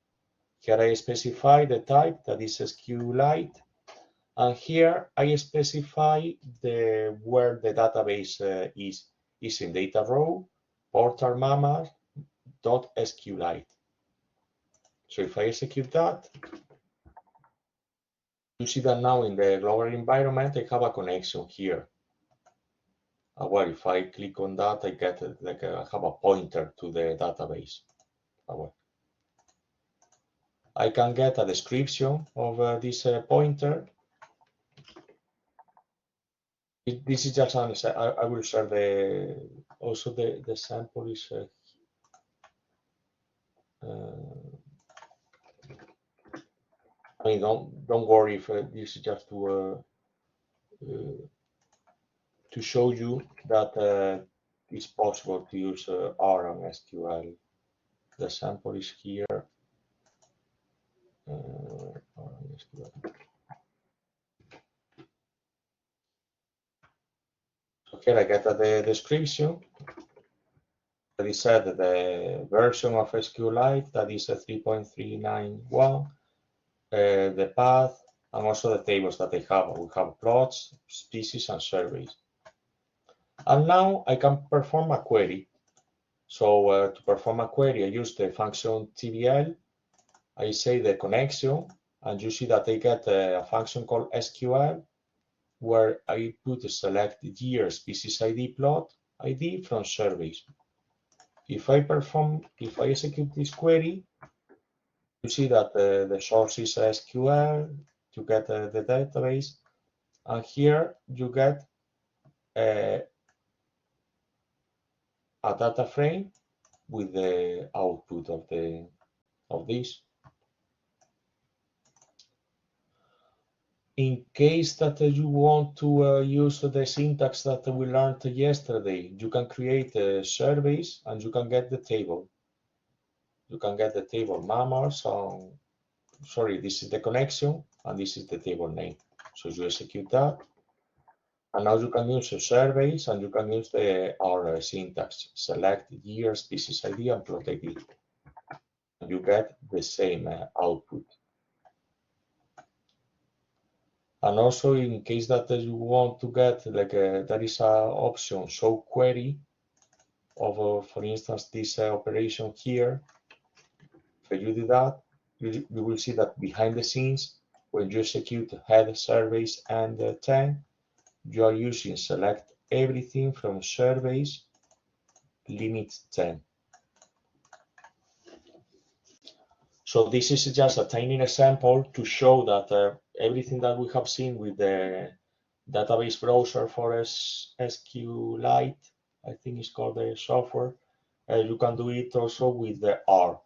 Here I specify the type, that is SQLite, and here I specify where the database is. Is in data row, portal mammals.sqlite. So if I execute that, you see that now in the global environment, I have a connection here. Well, if I click on that, I get like I have a pointer to the database. Well, I can get a description of this pointer. This is just an, I will share also the sample is I mean, don't worry if this is just to show you that it's possible to use R and SQL. The sample is here. So here I get the description. already said the version of SQLite that is a 3.391, the path, and also the tables that they have. We have plots, species, and surveys. And now I can perform a query. So to perform a query, I use the function TBL. I say the connection, and you see that I get a function called SQL, where I put select year species ID plot ID from surveys. If I execute this query, you see that the source is SQL to get the database, and here you get a data frame with the output of this. In case that you want to use the syntax that we learned yesterday, you can create surveys and you can get the table. You can get the table mammals. Sorry, this is the connection and this is the table name. So you execute that. And now you can use surveys and you can use our syntax. Select year, species ID, and plot ID. You get the same output. And also, in case that you want to get, like, there is an option, show query of, for instance, this operation here. If you do that, you will see that behind the scenes, when you execute head surveys and 10, you are using select everything from surveys, limit 10. So this is just a tiny example to show that everything that we have seen with the database browser for SQLite, I think it's called the software, you can do it also with the R,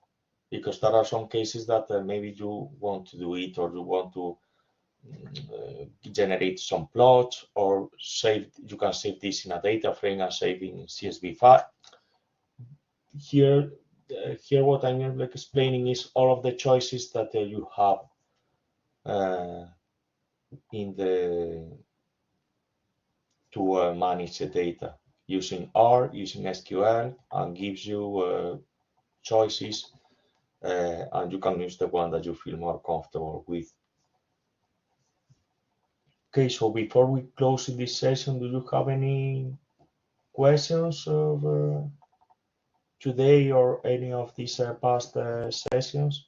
because there are some cases that maybe you want to do it, or you want to generate some plots, or you can save this in a data frame and save in CSV file. Here what I'm explaining is all of the choices that you have to manage the data using R, using SQL, and gives you choices, and you can use the one that you feel more comfortable with. Okay, so before we close this session, do you have any questions of today or any of these past sessions?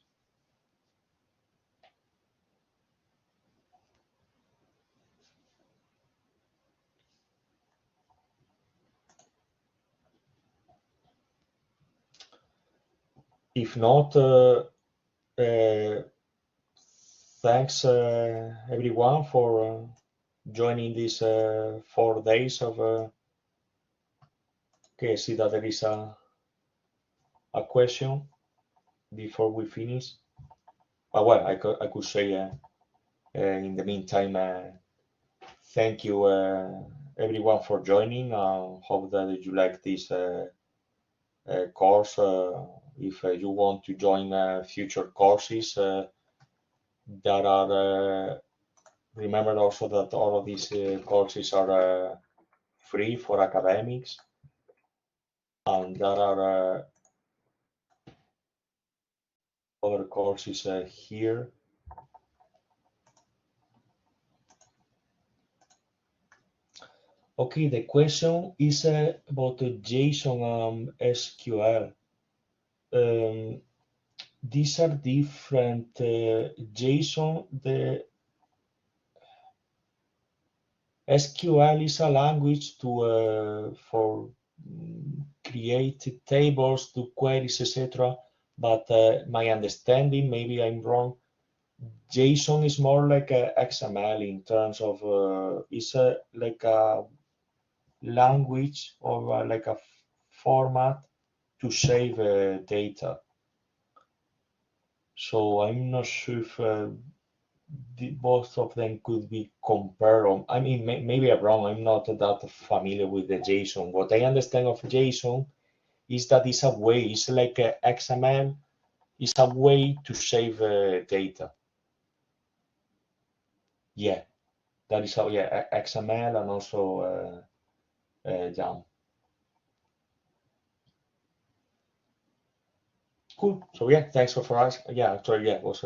If not, thanks everyone for joining these 4 days of. Okay, I see that there is a question before we finish. Well, I could say in the meantime, thank you everyone for joining. Hope that you like this course. If you want to join future courses, there are. Remember also that all of these courses are free for academics, and there are other courses here. Okay, the question is about the JSON SQL. These are different. JSON, the SQL is a language to for create tables, to queries, etc. But my understanding, maybe I'm wrong, JSON is more like a XML in terms of it's like a language or like a format to save data. So I'm not sure if both of them could be compared. I mean, maybe I'm wrong. I'm not that familiar with the JSON. What I understand of JSON is that it's a way, it's like a XML, it's a way to save data. Yeah, that is how, yeah, XML and also YAML. Cool. So yeah, thanks for asking. Yeah, actually, yeah, it was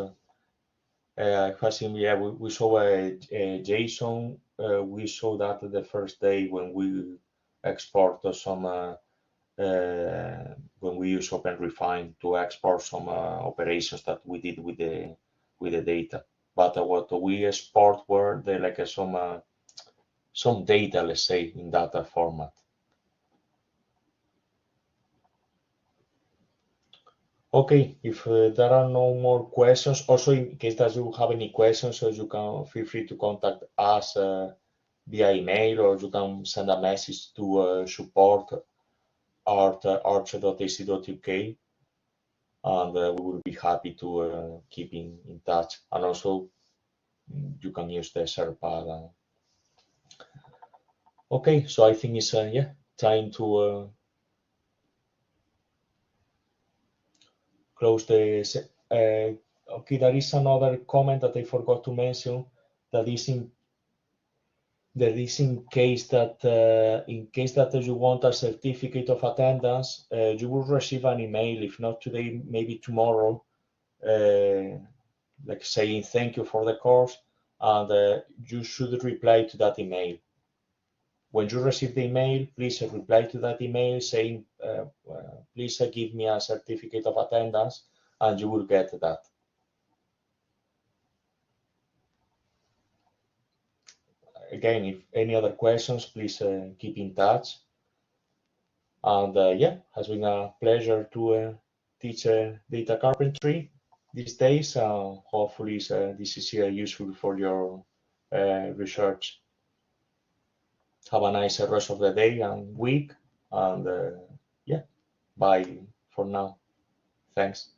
a question. Yeah, we saw a JSON. We saw that the first day when we export some when we use OpenRefine to export some operations that we did with the data. But what we export were the like some data, let's say, in data format. Okay, if there are no more questions, also in case that you have any questions, so you can feel free to contact us via email, or you can send a message to support at archer.ac.uk, and we will be happy to keep in touch. And also, you can use the Sherpa. Okay, so I think it's yeah, time to close the. Okay, there is another comment that I forgot to mention, that is in case that you want a certificate of attendance, you will receive an email, if not today, maybe tomorrow, like saying thank you for the course, and you should reply to that email. When you receive the email, please reply to that email saying, please give me a certificate of attendance, and you will get that. Again, if any other questions, please keep in touch. And yeah, has been a pleasure to teach data carpentry these days. Hopefully, this is useful for your research. Have a nice rest of the day and week. And yeah, bye for now. Thanks.